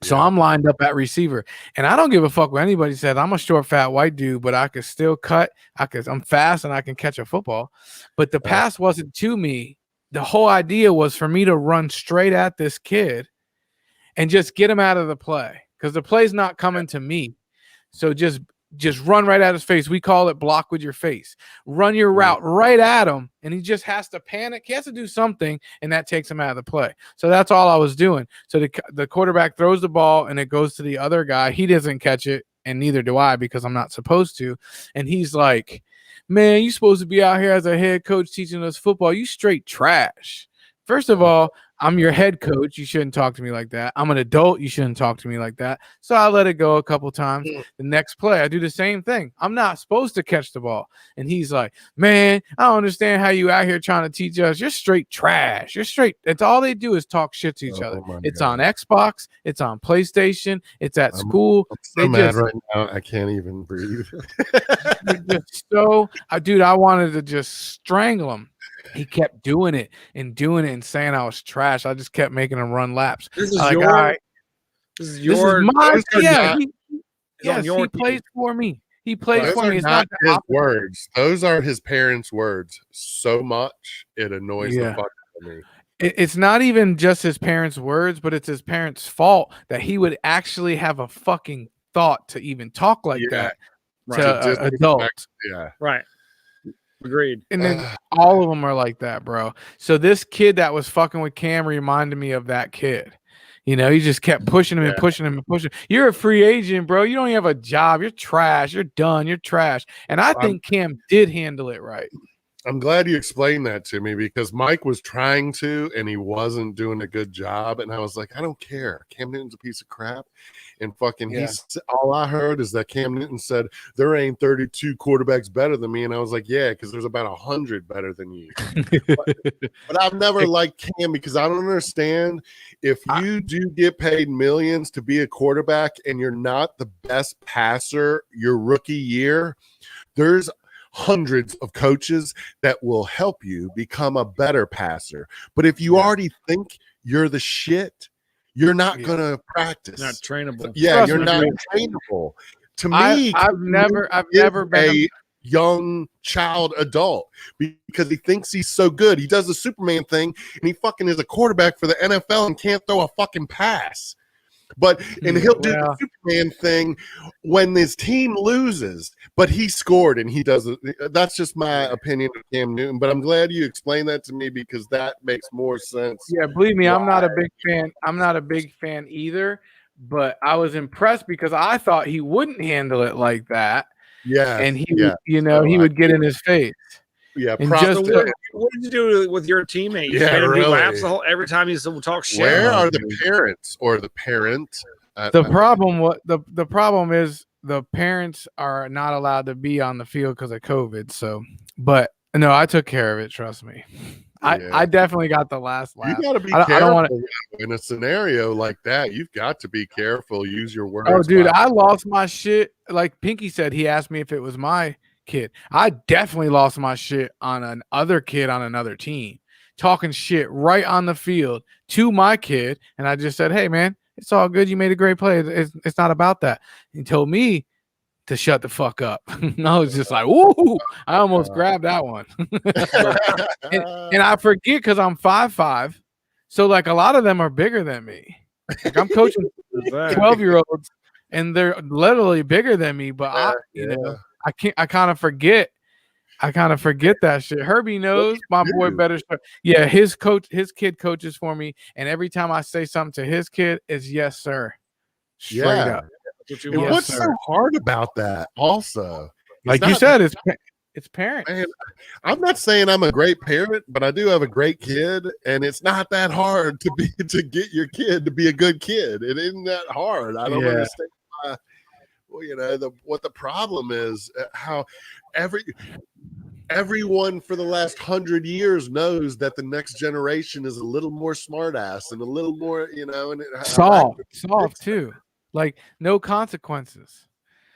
A: So I'm lined up at receiver, and I don't give a fuck what anybody says. I'm a short, fat white dude, but I could still cut. I'm fast and I can catch a football. But the pass wasn't to me. The whole idea was for me to run straight at this kid and just get him out of the play, because the play's not coming to me. So just just run right at his face. We call it block with your face. Run your route right at him, and he just has to panic. He has to do something, and that takes him out of the play. So that's all I was doing. So the quarterback throws the ball, and it goes to the other guy. He doesn't catch it, and neither do I because I'm not supposed to. And he's like, man, you supposed to be out here as a head coach teaching us football. You straight trash. First of all, I'm your head coach. You shouldn't talk to me like that. I'm an adult. You shouldn't talk to me like that. So I let it go a couple times. The next play, I do the same thing. I'm not supposed to catch the ball. And he's like, man, I don't understand how you out here trying to teach us. You're straight trash. You're straight. It's all they do is talk shit to each other. It's on Xbox. It's on PlayStation. It's at school.
B: I'm so mad right now. I can't even breathe.
A: Dude, I wanted to just strangle him. He kept doing it and saying I was trash. I just kept making him run laps.
C: This is
A: like,
C: your.
A: all right,
C: This is
A: this
C: your.
A: is my. Yeah,
C: on your
A: he plays for me. He plays
B: Those
A: for
B: are
A: me. It's
B: not
A: not
B: his words. Those are his parents' words. So much it annoys the fuck out of me.
A: It's not even just his parents' words, but it's his parents' fault that he would actually have a fucking thought to even talk like that to adults.
B: Yeah,
C: right. Agreed.
A: And then all of them are like that, bro. So this kid that was fucking with Cam reminded me of that kid. You know, he just kept pushing him and pushing him and pushing. You're a free agent, bro. You don't even have a job. You're trash. You're done. You're trash. And I think Cam did handle it right.
B: I'm glad you explained that to me because Mike was trying to and he wasn't doing a good job. And I was like, I don't care. Cam Newton's a piece of crap. And fucking all I heard is that Cam Newton said there ain't 32 quarterbacks better than me. And I was like, yeah, because there's about 100 better than you. but I've never liked Cam because I don't understand if you do get paid millions to be a quarterback and you're not the best passer your rookie year, there's hundreds of coaches that will help you become a better passer. But if you already think you're the shit, you're not going to practice.
C: Not trainable.
B: Yeah, you're not trainable. To me,
A: I've never been
B: a young child adult because he thinks he's so good. He does the Superman thing and he fucking is a quarterback for the NFL and can't throw a fucking pass. But and he'll do the Superman thing when his team loses, but he scored and he does it. That's just my opinion of Cam Newton. But I'm glad you explained that to me because that makes more sense.
A: Yeah, believe me, I'm not a big fan. I'm not a big fan either. But I was impressed because I thought he wouldn't handle it like that.
B: Yeah,
A: and he, he would get in his face.
B: Yeah,
A: and just
C: what did you do with your teammate? You
B: made him do
C: laps every time you talk shit.
B: Where are the parents or the parent?
A: The problem is the parents are not allowed to be on the field because of COVID. So, but no, I took care of it. Trust me. I definitely got the last laugh.
B: You got to be careful. I don't want in a scenario like that. You've got to be careful. Use your words.
A: Oh, dude, I lost my shit. Like Pinky said, he asked me if it was my kid. I definitely lost my shit on another kid on another team, talking shit right on the field to my kid, and I just said, "Hey, man, it's all good. You made a great play. It's not about that." He told me to shut the fuck up. And I was just like, "Woo!" I almost grabbed that one. and I forget because I'm 5'5", so like a lot of them are bigger than me. Like I'm coaching 12-year-olds, and they're literally bigger than me. But I kind of forget. I kind of forget that shit. Herbie knows my boy better. Yeah, his kid coaches for me, and every time I say something to his kid, it's yes, sir. Straight up.
B: What's so hard about that? Also,
A: like you said, it's parents.
B: Man, I'm not saying I'm a great parent, but I do have a great kid, and it's not that hard to get your kid to be a good kid. It isn't that hard. I don't understand why. Well, what the problem is, how everyone for the last 100 years knows that the next generation is a little more smart ass and a little more, and
A: soft too. Like no consequences.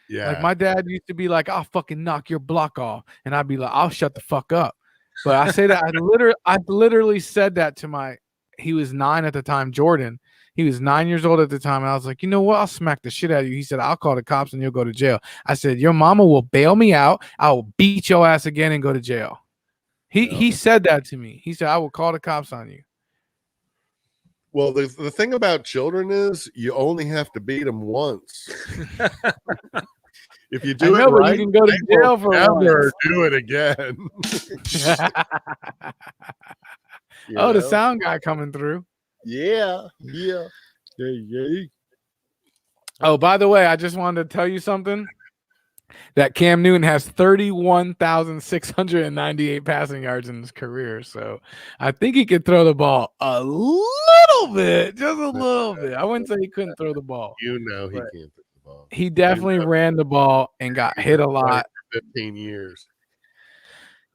B: Yeah.
A: Like my dad used to be like, "I'll fucking knock your block off," and I'd be like, "I'll shut the fuck up." But I say that I literally said that to he was 9 at the time, Jordan. He was 9 years old at the time, and I was like, "You know what? I'll smack the shit out of you." He said, "I'll call the cops and you'll go to jail." I said, "Your mama will bail me out. I will beat your ass again and go to jail." He said that to me. He said, "I will call the cops on you."
B: Well, the thing about children is you only have to beat them once. If you do
A: I know,
B: it
A: but
B: right,
A: you can go to
B: they will
A: jail for
B: never
A: once.
B: do it again. You
A: Oh, the
B: know?
A: sound guy coming through.
B: Yeah.
A: Oh, by the way, I just wanted to tell you something. That Cam Newton has 31,698 passing yards in his career. So I think he could throw the ball a little bit, just a little bit. I wouldn't say he couldn't throw the ball.
B: You know he
A: But
B: can't throw the ball.
A: he definitely ran the ball and got
B: He's
A: hit
B: been
A: a lot.
B: playing for 15 years.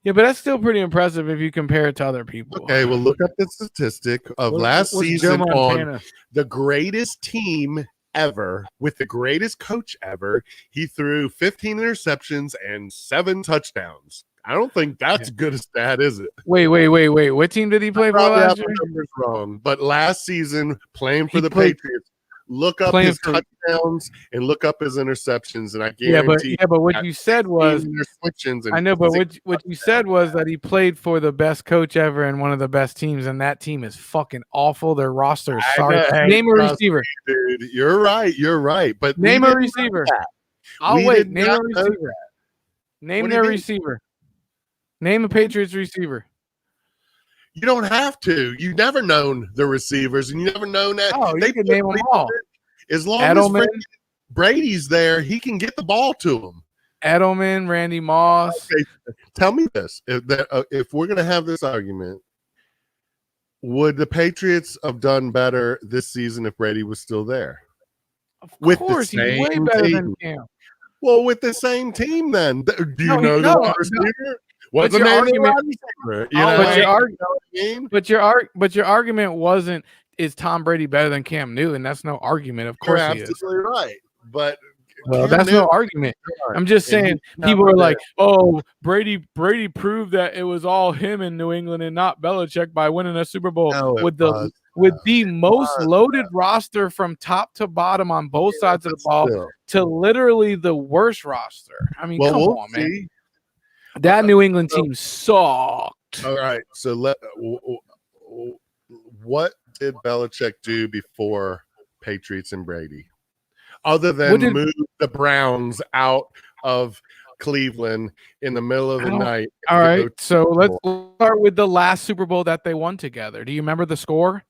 A: Yeah, but that's still pretty impressive if you compare it to other people.
B: Okay, well, look up the statistic of last
C: what's
B: season
C: Joe
B: on
C: Montana?
B: the greatest team ever with the greatest coach ever. He threw 15 interceptions and 7 touchdowns. I don't think that's good a stat, is it?
A: Wait. What team did he play for
B: Probably
A: last
B: have
A: year?
B: the numbers wrong, but last season playing for
A: He
B: the
A: played-
B: Patriots, look up
A: playing
B: his
A: for-
B: touchdowns and look up his interceptions, and I
A: Yeah,
B: guarantee.
A: but what you said was I know, but what you said was that he played for the best coach ever and one of the best teams, and that team is fucking awful. Their roster is sorry. Name a receiver.
B: Dude, you're right. But
A: Name a receiver. I'll
B: We
A: wait.
B: did
A: Name
B: not
A: a
B: know
A: receiver. Name
B: What do you
A: their
B: mean?
A: receiver. Name a Patriots receiver.
B: You don't have to. You've never known the receivers, and you never known that.
A: Oh, you can
B: put
A: name them all.
B: As long
A: Edelman.
B: as Brady's there, he can get the ball to him.
A: Edelman, Randy Moss.
B: Okay, tell me this: if we're going to have this argument, would the Patriots have done better this season if Brady was still there?
A: Of
B: With the
A: course, he's way
B: same
A: better
B: team.
A: than Cam.
B: Well, with the same team, then do you
A: No,
B: know
A: no,
B: the wide
A: no.
B: receiver? What's the
A: your
B: name of the
A: argument-
B: wide receiver? You
A: Oh,
B: know,
A: but your
B: you
A: arg-
B: know what I mean?
A: But your argument wasn't is Tom Brady better than Cam Newton? That's no argument. Of
B: You're
A: course he is.
B: absolutely right. But
A: Well,
B: Cam
A: that's no
B: Newton-
A: argument. I'm just
B: And
A: saying
B: he's
A: people
B: never
A: are like,
B: there.
A: oh, Brady proved that it was all him in New England and not Belichick by winning a Super Bowl
B: No, it
A: with
B: was.
A: the most loaded roster from top to bottom on both sides of the ball
B: Still.
A: to literally the worst roster. I mean,
B: Well,
A: come
B: we'll
A: on, man.
B: see.
A: That New England
B: so-
A: team sucked.
B: All right. So what did Belichick do before Patriots and Brady? Other than move the Browns out of Cleveland in the middle of the night.
A: All right, so let's start with the last Super Bowl that they won together. Do you remember the score?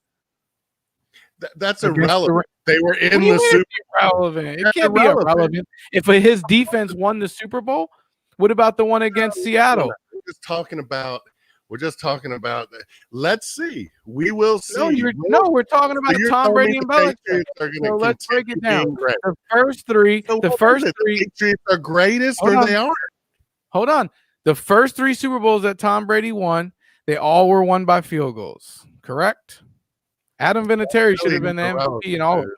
B: That's
A: Against the
B: irrelevant. They were
A: What do
B: in
A: you
B: the
A: mean
B: Super
A: it's irrelevant? It
B: That's
A: can't be
B: irrelevant.
A: irrelevant. If his defense won the Super Bowl, what about the one against Seattle?
B: We're just talking about that. Let's see. We will see.
A: We're talking about
B: you're
A: Tom
B: telling me
A: Brady and
B: the
A: Belichick.
B: Patriots are gonna
A: So let's break it
B: continue
A: down.
B: being great.
A: The first three,
B: So
A: the
B: what
A: first
B: is it?
A: three.
B: The Patriots are greatest,
A: Hold
B: or
A: on.
B: they aren't.
A: Hold on. The first 3 Super Bowls that Tom Brady won, they all were won by field goals. Correct? Adam Vinatieri should have been the MVP in all of them.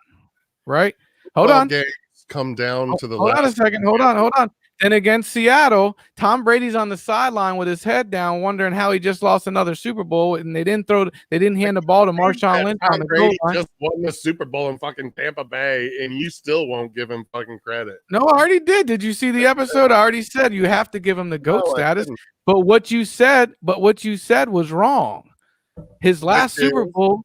A: Right? Hold on.
B: Games come down to the
A: Hold on a
B: last.
A: second. Hold on. Then against Seattle, Tom Brady's on the sideline with his head down, wondering how he just lost another Super Bowl, and they didn't hand the ball to Marshawn Lynch on
B: Tom
A: the goal
B: Brady
A: line.
B: just won the Super Bowl in fucking Tampa Bay, and you still won't give him fucking credit.
A: No, I already did. Did you see the episode? I already said you have to give him the GOAT
B: No, I
A: status.
B: didn't.
A: But what you said was wrong. His last Super Bowl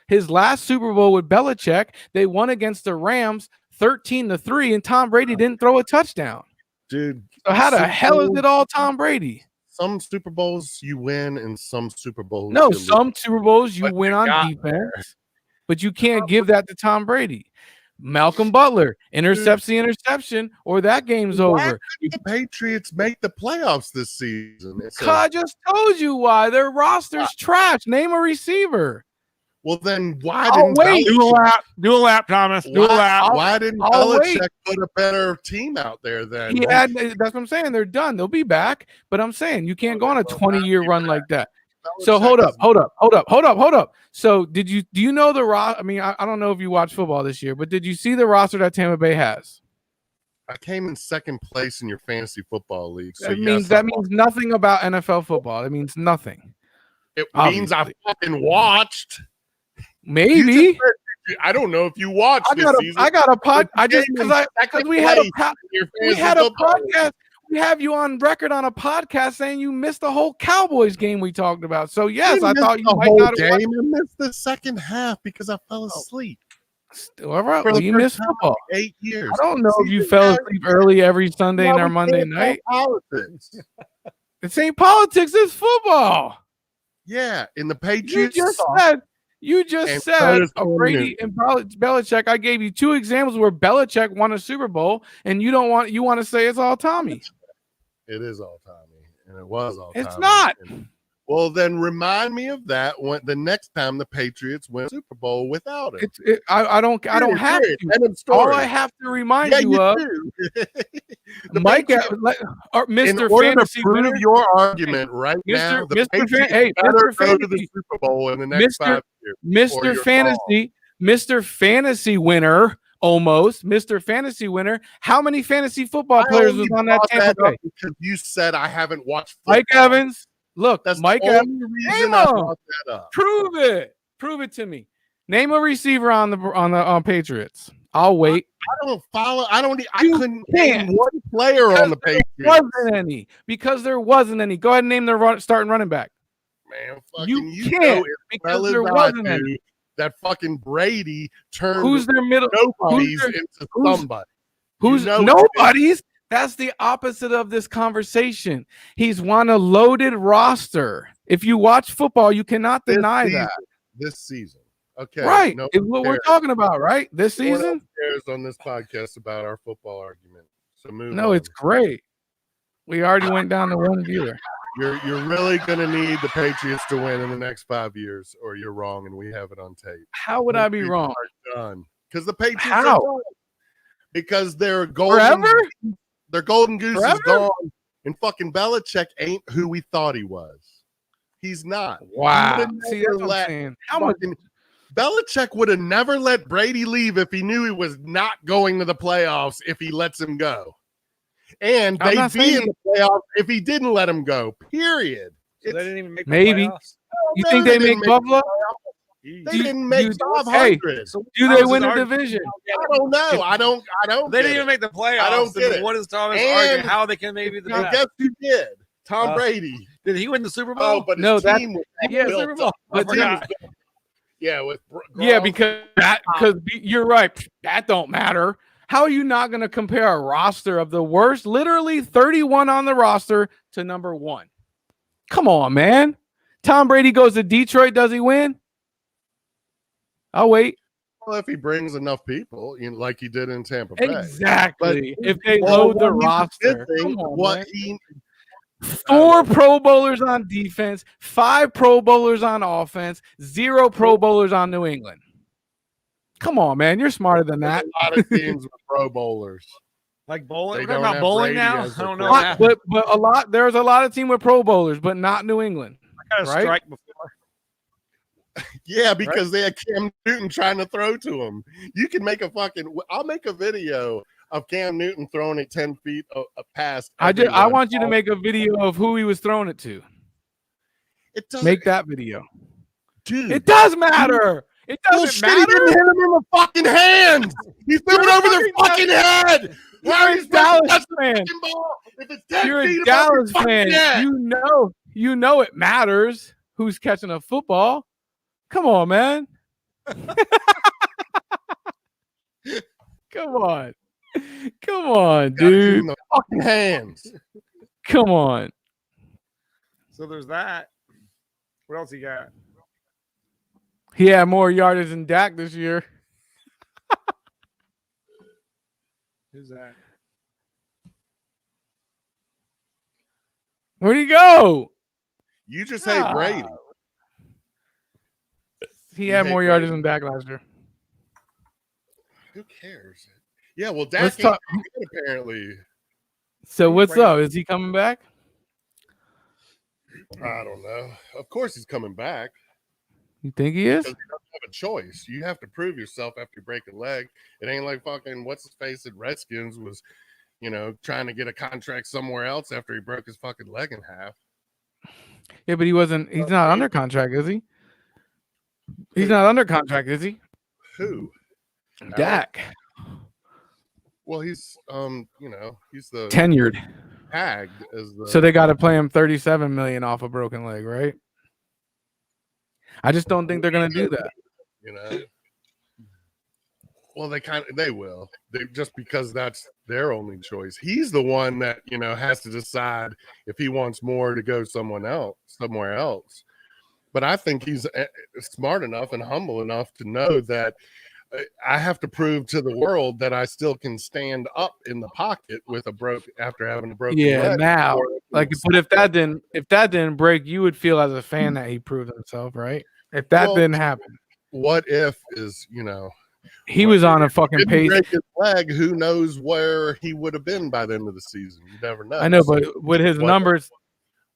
A: with Belichick, they won against the Rams 13-3, and Tom Brady didn't throw a touchdown.
B: Dude.
A: So how the
B: Super
A: hell is
B: Bowl-
A: it all Tom Brady?
B: Some Super Bowls you win, and some Super Bowls
A: No,
B: you lose.
A: some Super Bowls you
B: But
A: win
B: you
A: on
B: got
A: defense, but you can't give that to Tom Brady. Malcolm Butler intercepts the interception, or that game's
B: Why
A: over.
B: couldn't the Patriots make the playoffs this season?
A: I just told you why. Their roster's trash. Name a receiver.
B: Well, then why
A: I'll
B: didn't
A: wait.
C: Do a lap, Thomas. Do a lap.
B: Why didn't
A: I'll
B: Belichick
A: wait.
B: put a better team out there then?
A: That's what I'm saying. They're done. They'll be back. But I'm saying you can't go on a 20-year run like that. So hold up. So do you know the roster? I mean, I don't know if you watch football this year, but did you see the roster that Tampa Bay has?
B: I came in second place in your fantasy football league. So
A: That means nothing about NFL football. It means nothing.
B: It means I fucking watched.
A: Maybe.
B: I don't know if you watched this season.
A: I got a pod. I just
B: Came in
A: because
B: second
A: we had a
B: place in your
A: we
B: fantasy
A: had a
B: football league.
A: podcast. We have you on record on a podcast saying you missed the whole Cowboys game we talked about. So yes, I thought you
B: the
A: might
B: whole
A: not have
B: game.
A: watched.
B: I missed the second half because I fell asleep.
A: All right,
B: For
A: well,
B: the
A: you
B: first
A: missed
B: time
A: football.
B: in 8 years.
A: I don't know if
B: See,
A: you
B: this
A: fell
B: guy-
A: asleep early every Sunday
B: Why
A: and our
B: we
A: Monday
B: can't talk
A: night.
B: politics.
A: This ain't politics. It's football.
B: Yeah, in the
A: You
B: Patriots.
A: just
B: suck.
A: said
B: And so does Cam
A: Brady and Belichick. I gave you 2 examples where Belichick won a Super Bowl, and you want to say it's all Tommy.
B: It is all Tommy, and it was all Tommy.
A: It's not.
B: Well, then remind me of that when the next time the Patriots win a Super Bowl without him.
A: I don't have
B: Period.
A: to.
B: End of
A: All
B: story.
A: I have to remind
B: Yeah,
A: you of,
B: do.
A: Mike,
B: Patriots,
A: or
B: in
A: Mr.
B: order
A: Fantasy
B: to prove
A: winner,
B: your argument right now, the
A: Mr.
B: Patriots
A: Hey,
B: better
A: Mr.
B: go to the
A: Fantasy,
B: Super Bowl in the next 5 years. or
A: Mr.
B: you're
A: Fantasy, Mr. Fantasy winner, almost Mr. Fantasy winner. How many fantasy football
B: I
A: players
B: only
A: was on that
B: brought
A: Tampa
B: up
A: Bay?
B: because you said I haven't watched football.
A: Mike Evans. Look,
B: That's
A: Mike
B: the
A: Evans.
B: only reason I brought that up.
A: Prove it. Prove it to me. Name a receiver on the Patriots. I'll wait.
B: I don't follow. I
A: You
B: couldn't
A: can't.
B: name one player on the Patriots.
A: There wasn't any. Go ahead and name their starting running back.
B: Man, fucking
A: You
B: know
A: can't
B: as
A: because
B: well
A: there
B: as I
A: wasn't
B: do
A: any.
B: that fucking Brady turned
A: Who's their middle?
B: nobodies
A: who's their-
B: into
A: who's-
B: somebody.
A: Who's
B: You know
A: nobody's? That's the opposite of this conversation. He's won a loaded roster. If you watch football, you cannot deny that.
B: This season. Okay.
A: Right.
B: No
A: It's
B: one
A: what we're
B: cares.
A: talking about, right? This
B: No one
A: season?
B: else cares on this podcast about our football argument. So move
A: No,
B: on.
A: it's great. We already went down to one gear.
B: You're really gonna need the Patriots to win in the next 5 years, or you're wrong, and we have it on tape.
A: How would I be wrong?
B: Done. Because the Patriots
A: How?
B: are done. Because their golden
A: Forever?
B: Their golden goose
A: Forever?
B: is gone, and fucking Belichick ain't who we thought he was. He's not.
A: Wow.
B: He would've
A: See,
B: never
A: that's what I'm
B: let
A: saying. How much?
B: fucking- Belichick would have never let Brady leave if he knew he was not going to the playoffs if he lets him go. And
A: I'm
B: they'd
A: not
B: be
A: saying
B: in the playoffs if he didn't let him go. Period.
C: So they didn't even make the
A: Maybe.
C: playoffs?
A: You
B: No,
A: think they
B: didn't
A: make Buffalo?
B: They
A: Do-
B: didn't make
A: do-
B: 500.
C: So
A: Do
C: Thomas
A: they
C: is
A: win the
C: arguing-
A: division?
B: I don't know. I don't.
C: They
B: get
C: didn't even
B: it.
C: make the playoffs.
B: I don't get
C: then
B: it.
C: What is Thomas
B: And-
C: arguing? How they can maybe the
B: Now,
C: best?
B: guess who did? Tom
C: Uh,
B: Brady.
C: Did he win the Super Bowl?
B: Oh, but his
A: No, that-
B: team was
A: yeah,
B: built
C: Super Bowl.
B: up.
C: I
A: But
C: forgot.
B: Yeah, with
A: Yeah,
B: Gronk.
A: because you're right. That don't matter. How are you not going to compare a roster of the worst, literally 31 on the roster, to number 1? Come on, man. Tom Brady goes to Detroit. Does he win? I'll wait.
B: Well, if he brings enough people, like he did in Tampa Bay.
A: Exactly.
B: But-
A: If they
B: Well,
A: load the
B: what he's
A: roster.
B: missing,
A: Come on,
B: what
A: man.
B: he
A: 4 Pro Bowlers on defense, 5 Pro Bowlers on offense, 0 Pro Bowlers on New England. Come on, man. You're smarter than
B: there's
A: that.
B: a lot of teams with Pro Bowlers.
C: Like bowling?
B: They
C: We're talking
B: don't
C: about
B: have
C: bowling
B: Brady
C: now?
B: as
C: I don't
B: their
C: know.
B: quarterback.
A: But there's a lot of team with Pro Bowlers, but not New England.
C: I got a
A: right?
C: strike before.
B: Yeah, because they had Cam Newton trying to throw to him. You can make I'll make a video of Cam Newton throwing it 10 feet past.
A: I
B: everyone.
A: want you to make a video of who he was throwing it to.
B: It doesn't,
A: Make that video.
B: dude.
A: It does matter. It doesn't
B: Bullshit, he didn't
A: matter.
B: hit him in the fucking hands. He threw it over their fucking head. Why are
A: You're
B: you
A: a
B: supposed to
A: Dallas
B: touch the
A: fan.
B: fucking ball if it's 10
A: You're
B: feet
A: a
B: above your
A: Dallas
B: fucking
A: fan.
B: head?
A: You know it matters who's catching a football. Come on, man. Come on. Come on,
B: Got it in
A: dude.
B: the fucking hands.
A: Come on.
C: So there's that. What else you got?
A: He had more yardage than Dak this year.
C: Who's that?
A: Where'd he go?
B: You just hate Brady.
A: He
B: You
A: had
B: hate
A: more
B: Brady.
A: yardage than Dak last year.
B: Who cares? Yeah, well, Dak
A: Let's
B: ain't
A: talk-
B: good, apparently.
A: So what's
C: Brady.
A: up? Is he coming back?
B: I don't know. Of course he's coming back.
A: You think he is?
B: Because you don't have a choice. You have to prove yourself after you break a leg. It ain't like fucking what's his face at Redskins was, trying to get a contract somewhere else after he broke his fucking leg in half.
A: Yeah, but he's not under contract, is he? He's not under contract, is he?
B: Who?
A: Dak.
B: Well, he's he's the
A: Tenured.
B: tagged as the
A: So they got to play him $37 million off a broken leg, right? I just don't think they're gonna do that.
B: Well, they will. Just because that's their only choice. He's the one that, has to decide if he wants more to go somewhere else. But I think he's smart enough and humble enough to know that I have to prove to the world that I still can stand up in the pocket after having a broken leg.
A: Now, but if that didn't break, you would feel as a fan that he proved himself, right? If that didn't happen,
B: what if is
A: he was on a fucking pace.
B: Break his leg, who knows where he would have been by the end of the season? You never know.
A: I know, but with his numbers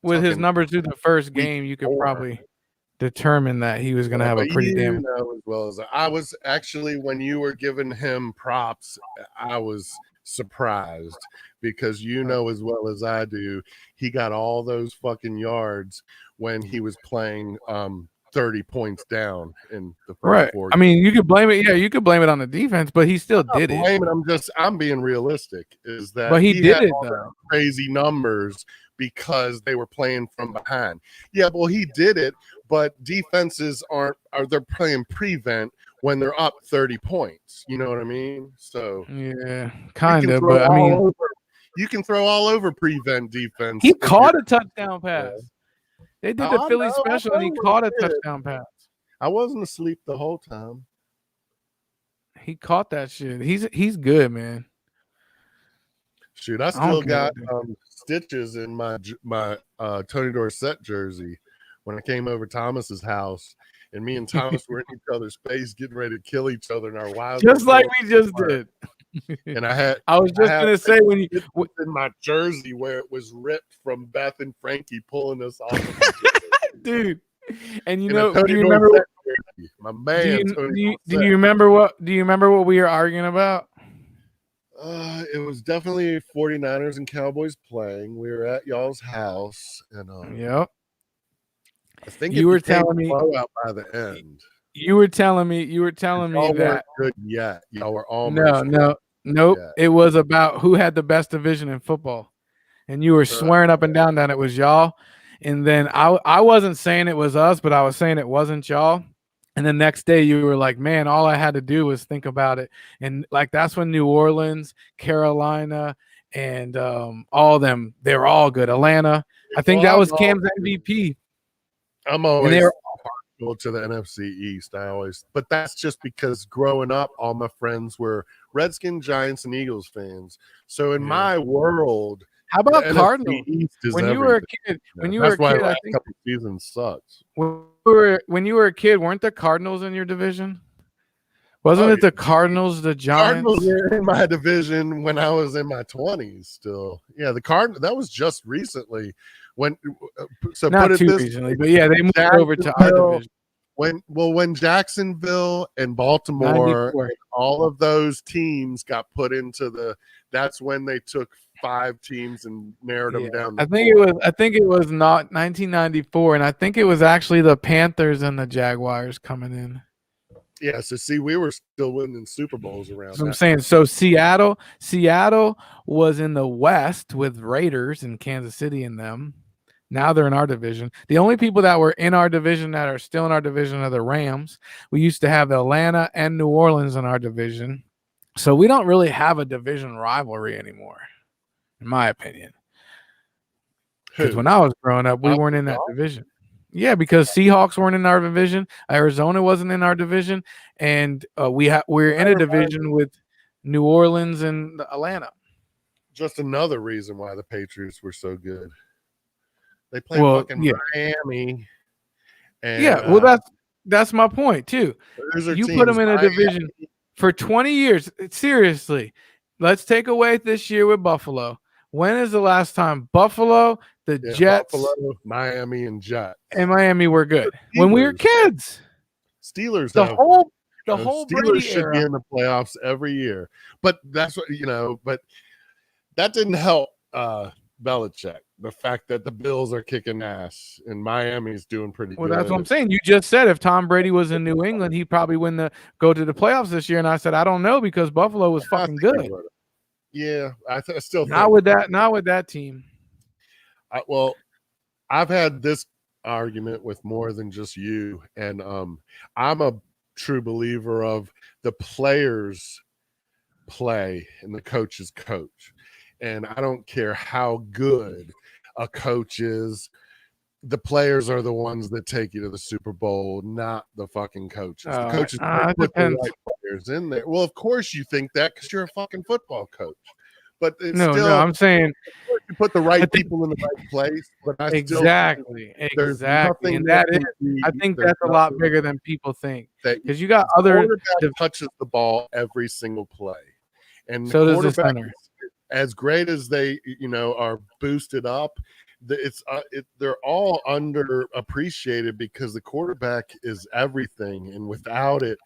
A: through the first game, you could probably determine that he was going to have a pretty damn.
B: As well as I was actually, when you were giving him props, I was surprised because as well as I do, he got all those fucking yards when he was playing 30 points down in the first 4 games.
A: I mean, you could blame it. Yeah, you could blame it on the defense, but he still did it.
B: I'm being realistic. Is that?
A: But he did it though.
B: Crazy numbers because they were playing from behind. Yeah, well, he did it, but defenses they're playing prevent when they're up 30 points. You know what I mean? So
A: yeah, kind of. But I mean,
B: you can throw all over prevent defense.
A: He caught a touchdown pass. They did the Philly special, and he caught a touchdown pass.
B: I wasn't asleep the whole time.
A: He caught that shit. He's good, man.
B: Shoot, I still got stitches in my Tony Dorsett jersey when I came over Thomas's house, and me and Thomas were in each other's face, getting ready to kill each other, and our wives
A: just like we just did.
B: And I
A: was just gonna say when you
B: in my jersey where it was ripped from Beth and Frankie pulling us off,
A: dude. And do
B: you remember what? My man.
A: Do you remember what? Do you remember what we were arguing about?
B: It was definitely 49ers and Cowboys playing. We were at y'all's house, and
A: yep.
B: I think
A: you were telling me
B: blowout by the end.
A: You were telling me that
B: good yet. Y'all were almost
A: nope. Yet. It was about who had the best division in football, and you were swearing up and down that it was y'all. And then I wasn't saying it was us, but I was saying it wasn't y'all. And the next day you were like, man, all I had to do was think about it. And like, that's when New Orleans, Carolina, and all of them, they were all good. Atlanta. I think that was Cam's MVP.
B: I'm always partial to the NFC East. But that's just because growing up, all my friends were Redskins, Giants, and Eagles fans. So in my world,
A: how about Cardinals? When you were a kid,
B: I think couple seasons sucks.
A: When you were a kid, weren't the Cardinals in your division? Wasn't it the Cardinals, the Giants?
B: Cardinals were in my division when I was in my 20s still. Yeah, the Cardinals, that was just recently.
A: Not too recently, but yeah, they moved over to our division.
B: When Jacksonville and Baltimore, and all of those teams got put into that's when they took 5 teams and narrowed them down.
A: I think it was not 1994, and I think it was actually the Panthers and the Jaguars coming in.
B: Yeah, so see, we were still winning Super Bowls around.
A: So I'm saying, so Seattle was in the West with Raiders and Kansas City in them. Now they're in our division. The only people that were in our division that are still in our division are the Rams. We used to have Atlanta and New Orleans in our division. So we don't really have a division rivalry anymore, in my opinion. Because when I was growing up, we weren't in that division. Yeah, because Seahawks weren't in our division. Arizona wasn't in our division. And we're in a division with New Orleans and Atlanta.
B: Just another reason why the Patriots were so good. They played fucking Miami. And,
A: that's my point, too. You put them in a division for 20 years. Seriously, let's take away this year with Buffalo. When is the last time Buffalo, Jets,
B: Buffalo, Miami, and Jets
A: and Miami were good? When we were kids.
B: Steelers.
A: The whole
B: Steelers
A: Brady
B: should
A: era.
B: be in the playoffs every year. But that's what but that didn't help Belichick. The fact that the Bills are kicking ass and Miami's doing pretty good.
A: Well, that's what I'm saying. You just said if Tom Brady was in New England, he'd probably go to the playoffs this year. And I said, I don't know, because Buffalo was fucking good.
B: Yeah, I still think
A: not with that team.
B: I've had this argument with more than just you, and I'm a true believer of the players play and the coaches coach. And I don't care how good a coach is, the players are the ones that take you to the Super Bowl, not the fucking coaches. The coaches
A: it
B: put the
A: depends.
B: right players in there. Well, of course you think that because you're a fucking football coach. But it's
A: No,
B: still,
A: I'm saying
B: you put the right
A: I think-
B: people in the right place. But I still
A: exactly,
B: there's
A: exactly,
B: nothing
A: and that is.
B: can be-
A: I think
B: there's
A: that's a lot
B: nothing
A: bigger than people think
B: that
A: because you got
B: the
A: other.
B: quarterback touches the ball every single play, and
A: So
B: the
A: does the
B: quarterback,
A: center.
B: as great as they are boosted up, they're all underappreciated because the quarterback is everything, and without it,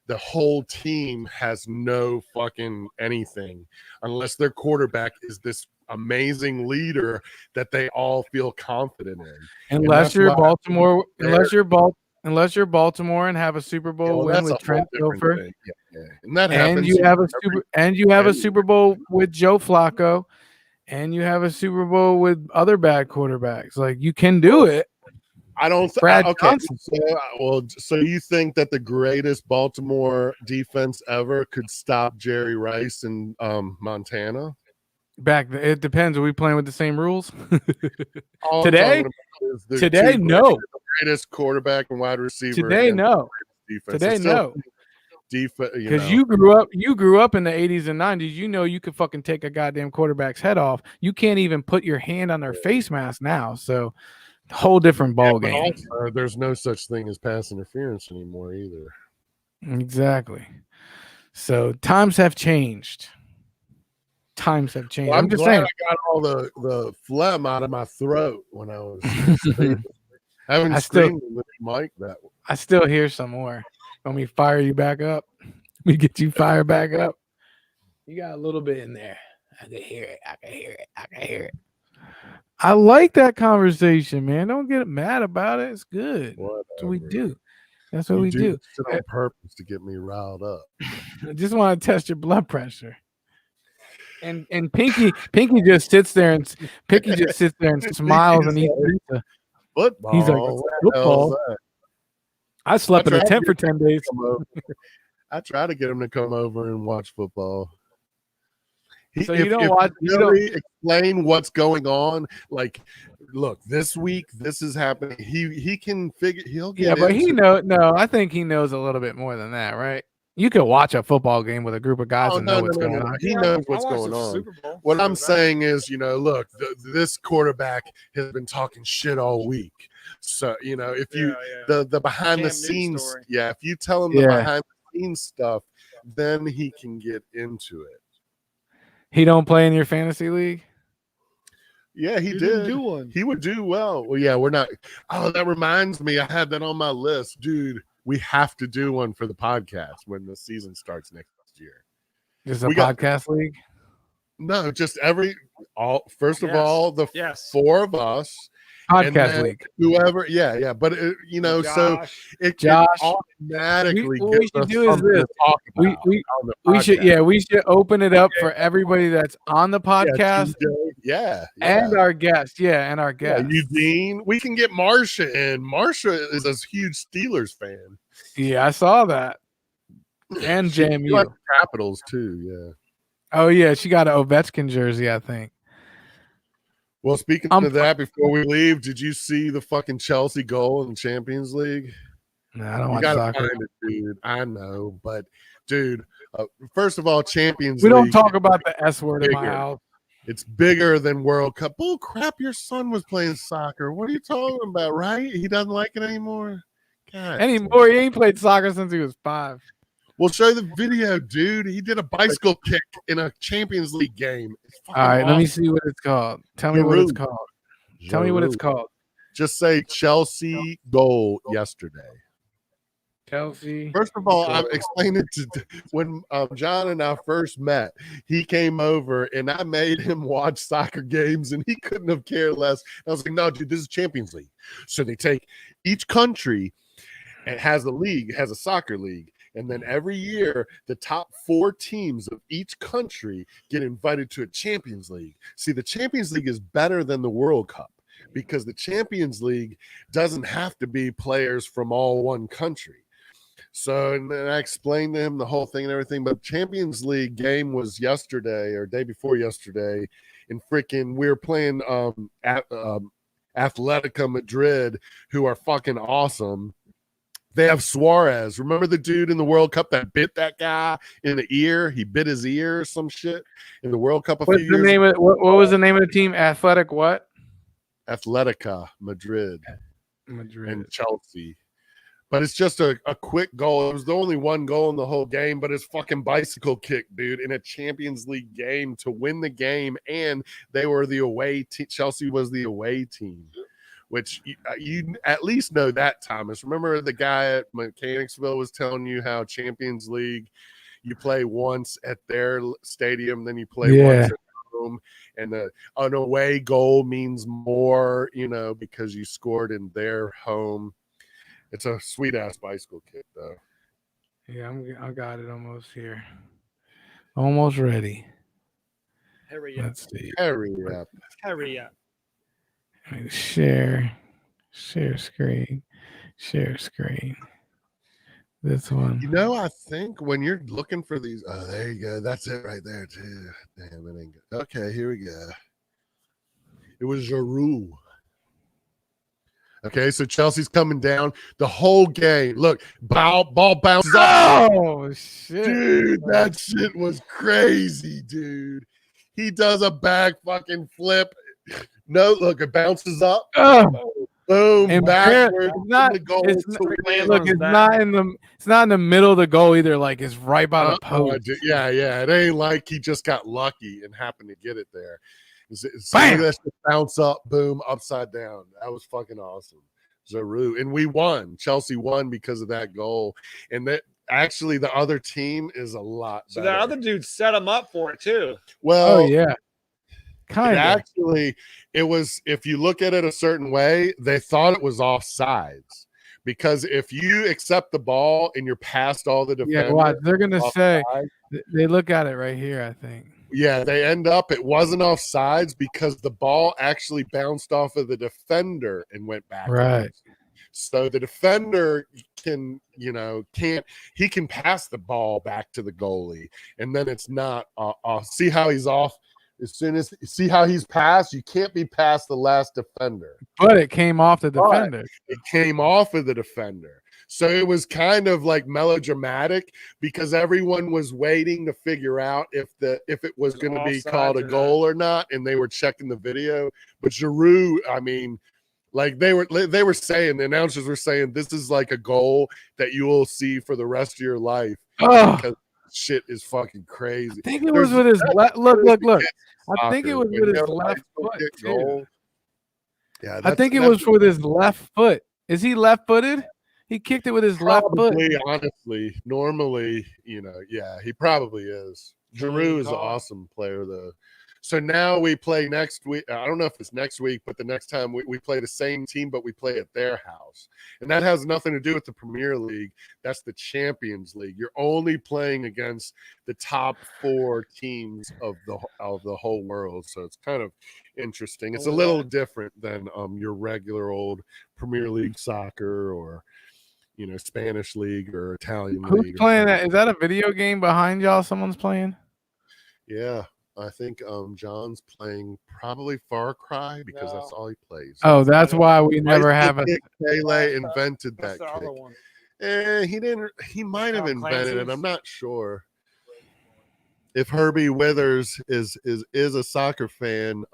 B: the whole team has no fucking anything unless their quarterback is this amazing leader that they all feel confident in.
A: Unless
B: that's
A: you're
B: why
A: Baltimore,
B: they're-
A: unless you're Baltimore and have a Super Bowl
B: well,
A: win
B: that's a
A: with
B: whole
A: Trent
B: different
A: Dilfer,
B: thing. Yeah. And that
A: and
B: happens.
A: you have a
B: every-
A: Super Bowl with Joe Flacco, and you have a Super Bowl with other bad quarterbacks. Like you can do it.
B: I don't.
A: Brad
B: Okay.
A: Johnson.
B: So you think that the greatest Baltimore defense ever could stop Jerry Rice in Montana?
A: It depends. Are we playing with the same rules
B: All I'm
A: today?
B: talking about is the
A: Today,
B: two
A: no.
B: greatest quarterback and wide receiver.
A: Today,
B: against
A: no.
B: the defense.
A: Today,
B: It's still
A: no.
B: Defense,
A: Because you grew up in the 80s and 90s. You know you could fucking take a goddamn quarterback's head off. You can't even put your hand on their face mask now. So, whole different ball
B: but
A: game.
B: also, there's no such thing as pass interference anymore either.
A: Exactly. So times have changed. Times have changed.
B: Well,
A: I'm just
B: glad
A: saying.
B: I got all the phlegm out of my throat when I was sleeping. I haven't
A: I still-
B: screamed with the mic that way.
A: I still hear some more. Want me to fire you back up? We get you fired back up. You got a little bit in there. I can hear it. I can hear it. I like that conversation, man. Don't get mad about it. It's good. That's what we
B: Whatever.
A: do. That's what
B: You
A: we do.
B: this shit on purpose to get me riled up.
A: I just want to test your blood pressure. And Pinky just sits there and smiles and eats pizza.
B: Football.
A: He's like,
B: What the hell
A: football.
B: is that?
A: I slept in a
B: tried
A: tent
B: to
A: for 10 days.
B: Come over. I try to get him to come over and watch football.
A: So you don't watch- you don't-
B: really explain what's going on. Like, look, this week this is happening. He can figure. He'll get.
A: Yeah, but he
B: into-
A: No, I think he knows a little bit more than that, right? You could watch a football game with a group of guys and know what's going on.
B: He
C: Yeah,
B: knows
C: I
B: what's
C: watched
B: going
C: the
B: on.
C: Super Bowl.
B: What I'm
C: So
B: saying is, look, this quarterback has been talking shit all week. So, if you the behind the
C: Cam Newton
B: scenes,
C: story.
B: if you tell him the
A: Yeah.
B: behind the scenes stuff, then he can get into it.
A: He don't play in your fantasy league?
B: Yeah, he
D: You
B: did.
D: didn't do one.
B: He would do well. Well, yeah, we're not. Oh, that reminds me. I had that on my list, dude. We have to do one for the podcast when the season starts next year.
A: Is a
B: We got-
A: podcast league?
B: No, just first of
C: Yes.
B: all, the
C: Yes.
B: four of us, and
A: Podcast
B: then
A: league.
B: whoever. Yeah. But so
C: Josh,
B: it
A: Josh,
B: automatically
A: what we
B: gives
A: should
B: us
A: do is
B: something
A: this.
B: to talk
A: We
B: about
A: we
B: on the
A: we should
B: podcast.
A: we should open it up for everybody that's on the podcast
B: Yeah,
A: and our guests. Yeah, and our
B: yeah,
A: guests.
B: Eugene. We can get Marsha in. Marsha is a huge Steelers fan.
A: Yeah, I saw that. And
B: She
A: JMU.
B: likes Capitals too. Yeah.
A: Oh yeah, she got an Ovechkin jersey, I think.
B: Well, speaking of that, before we leave, did you see the fucking Chelsea goal in the Champions League?
A: No, I don't
B: You
A: watch
B: gotta
A: soccer.
B: find it, dude. I know, but dude, first of all, Champions
A: We don't
B: League,
A: talk about the S word in my
B: bigger.
A: house.
B: it's bigger than World Cup. Bull crap! Your son was playing soccer. What are you talking about? Right? He doesn't like it anymore. God.
A: Anymore, he ain't played soccer since he was 5.
B: Well, show the video, dude. He did a bicycle kick in a Champions League game. It's fucking
A: All right, let me
B: awesome.
A: see what it's called. Tell me what it's
B: Giroud.
A: called. Tell me what it's called.
B: Just say Chelsea goal yesterday.
A: Chelsea.
B: First of all, I explained it to when John and I first met. He came over and I made him watch soccer games, and he couldn't have cared less. I was like, "No, dude, this is Champions League." So they take each country and has a league, has a soccer league, and then every year the top 4 teams of each country get invited to a Champions League. See, the Champions League is better than the World Cup because the Champions League doesn't have to be players from all one country. So, and then I explained to him the whole thing and everything. But Champions League game was yesterday or day before yesterday, and freaking we were playing Atletico Madrid, who are fucking awesome. They have Suarez. Remember the dude in the World Cup that bit that guy in the ear? He bit his ear or some shit in the World Cup a
A: What's
B: few
A: the
B: years
A: name
B: ago.
A: of what was the name of the team? Athletic what?
B: Atletico Madrid
A: Madrid.
B: and Chelsea. But it's just a quick goal. It was the only one goal in the whole game, but it's fucking bicycle kick, dude, in a Champions League game to win the game. And they were the away team. Chelsea was the away team, which you at least know that, Thomas. Remember the guy at Mechanicsville was telling you how Champions League, you play once at their stadium, then you play once at home, and an away goal means more, because you scored in their home. It's a sweet ass bicycle kick, though.
A: Yeah, I got it almost here. Almost ready.
C: Hurry up.
A: Let's see.
B: Hurry up.
C: Hurry up.
A: Share screen. This one.
B: I think when you're looking for these, oh, there you go. That's it right there, too. Damn, it ain't good. Okay, here we go. It was Giroud. Okay, so Chelsea's coming down the whole game. Look, ball bounces up.
A: Oh shit,
B: dude, that shit was crazy, dude. He does a back fucking flip. No, look, it bounces up.
A: Oh.
B: Boom,
A: And
B: backwards.
A: It's not in the middle of the goal either. Like it's right by the post.
B: Yeah. It ain't like he just got lucky and happened to get it there.
A: Bam!
B: That bounce up, boom, upside down. That was fucking awesome. Giroud. And we won. Chelsea won because of that goal. And that actually the other team is a lot better.
C: So the other dude set him up for it too.
B: Well,
A: yeah. Kind of.
B: Actually, it was, if you look at it a certain way, they thought it was offsides. Because if you accept the ball and you're past all the defenders,
A: yeah, watch. They're gonna say they look at it right here, I think.
B: Yeah, they end up, it wasn't offsides because the ball actually bounced off of the defender and went back.
A: Right.
B: So the defender can, he can pass the ball back to the goalie, and then it's not see how he's off. As soon as see how he's passed, you can't be past the last defender.
A: But it came off the defender.
B: It came off of the defender. So it was kind of like melodramatic because everyone was waiting to figure out if it was going to be called a goal or not, and they were checking the video. But Giroud, I mean, like they were saying, the announcers were saying, this is like a goal that you will see for the rest of your life. Because shit is fucking crazy.
A: I think it was with his left. Look. I think it was with his left foot too.
B: Yeah,
A: I think it was with his left foot. Is he left-footed? He kicked it with his left foot.
B: Honestly, normally, yeah, he probably is. Giroud is an awesome player, though. So now we play next week. I don't know if it's next week, but the next time we play the same team, but we play at their house. And that has nothing to do with the Premier League. That's the Champions League. You're only playing against the top 4 teams of the whole world. So it's kind of interesting. It's a little different than your regular old Premier League soccer or Spanish league or Italian league.
A: Who's playing that? Is that a video game behind y'all? Someone's playing?
B: Yeah. I think John's playing probably Far Cry because that's all he plays.
A: Oh, that's why we never have a
B: Pele invented that
C: the
B: kick.
C: other one?
B: He didn't. He might have invented it. I'm not sure. If Herbie Withers is a soccer fan,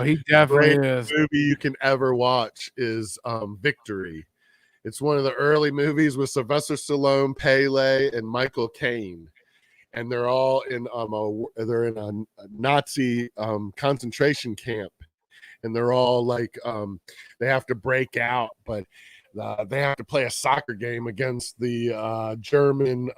A: he definitely is.
B: Movie you can ever watch is Victory. It's one of the early movies with Sylvester Stallone, Pele, and Michael Caine. And they're all in a Nazi concentration camp, and they're all like they have to break out, but they have to play a soccer game against the German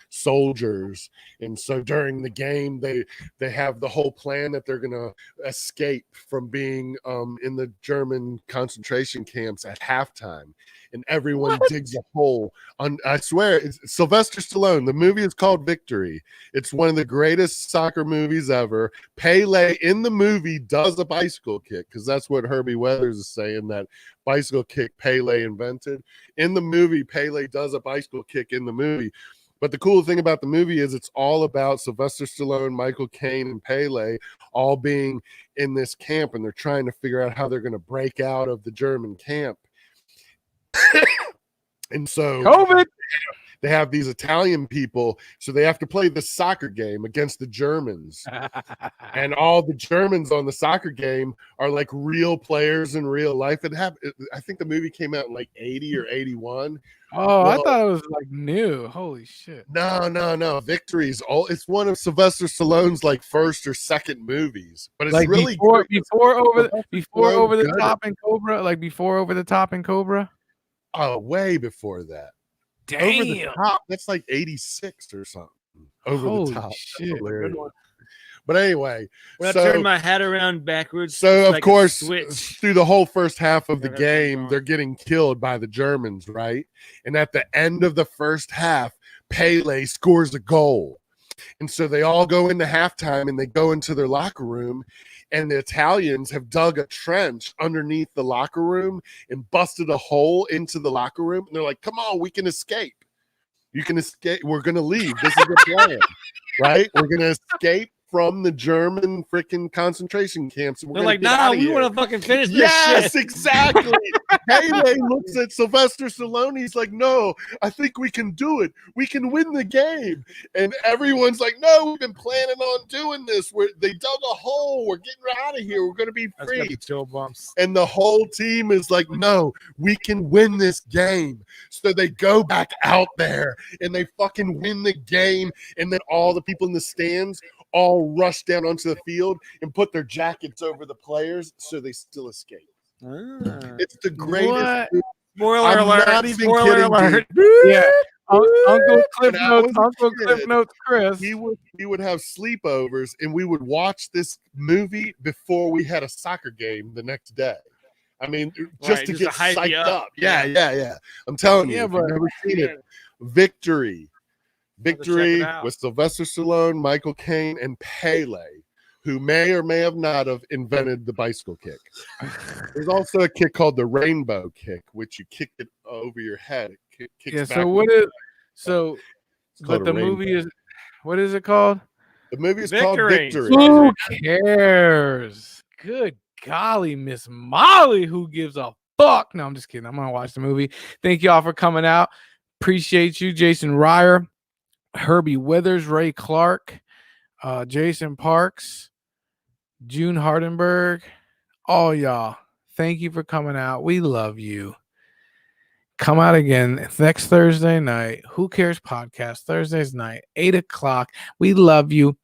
B: soldiers. And so during the game, they have the whole plan that they're gonna escape from being in the German concentration camps at halftime. And everyone digs a hole. I swear, it's Sylvester Stallone. The movie is called Victory. It's one of the greatest soccer movies ever. Pele in the movie does a bicycle kick, because that's what Herbie Weathers is saying, that bicycle kick Pele invented. In the movie, Pele does a bicycle kick in the movie. But the cool thing about the movie is it's all about Sylvester Stallone, Michael Caine, and Pele all being in this camp, and they're trying to figure out how they're going to break out of the German camp. And so
A: COVID.
B: they have these Italian people, so they have to play the soccer game against the Germans. And all the Germans on the soccer game are like real players in real life. I think the movie came out in like 80 or 81.
A: Oh, I thought it was like new. Holy shit.
B: No. Victory's it's one of Sylvester Stallone's like first or second movies. But it's
A: Like
B: really
A: before over the
B: good.
A: top and Cobra, like before Over the Top and Cobra.
B: Oh, way before that.
A: Damn.
B: Over the Top, that's like 86 or something. Over
A: Holy
B: the Top.
A: shit.
B: Hilarious. But anyway,
C: When I turn my head around backwards,
B: so of
C: like a
B: course,
C: switch.
B: through the whole first half of the
C: Yeah, that's what's
B: game,
C: going on.
B: they're getting killed by the Germans, right? And at the end of the first half, Pele scores a goal. And so they all go into halftime and they go into their locker room, and the Italians have dug a trench underneath the locker room and busted a hole into the locker room. And they're like, come on, we can escape. You can escape. We're going to leave. This is the plan, right? We're going to escape from the German freaking concentration camps.
C: They're like, nah, we want to fucking finish this
B: Yes,
C: shit.
B: exactly. Pele looks at Sylvester Stallone. He's like, no, I think we can do it. We can win the game. And everyone's like, no, we've been planning on doing this. They dug a hole. We're getting out of here. We're going to be
C: That's got
B: free.
C: the chill bumps.
B: And the whole team is like, no, we can win this game. So they go back out there and they fucking win the game. And then all the people in the stands all rush down onto the field and put their jackets over the players so they still escape. It's the greatest.
A: What?
C: Spoiler
B: I'm
C: alert.
B: not even
C: Spoiler
B: kidding,
C: alert.
A: Yeah. Uncle Cliff
B: When I
A: Notes,
B: was a
A: Uncle
B: kid,
A: Cliff Notes, Chris.
B: We would have sleepovers and we would watch this movie before we had a soccer game the next day. I mean, just
C: Right,
B: to
C: just
B: get
C: to hype you
B: psyched
C: up.
B: up. Yeah. I'm telling you,
A: Yeah,
B: if you've
A: but-
B: never seen it, Victory.
C: check
B: Victory
C: it out.
B: with Sylvester Stallone, Michael Caine, and Pele, who may or may have not have invented the bicycle kick. There's also a kick called the rainbow kick, which you kick it over your head. It kicks
A: Yeah. So
B: backwards.
A: what is so?
B: It's called
A: But
B: a
A: the
B: rainbow.
A: movie is what is it called?
B: The movie is called
C: Victory.
B: Victory.
A: Who cares? Good golly, Miss Molly, who gives a fuck? No, I'm just kidding. I'm gonna watch the movie. Thank y'all for coming out. Appreciate you, Jason Ryer, Herbie Withers, Ray Clark, Jason Parks, June Hardenberg, all y'all. Thank you for coming out. We love you. Come out again next Thursday night. Who Cares podcast, Thursdays night, 8 o'clock. We love you.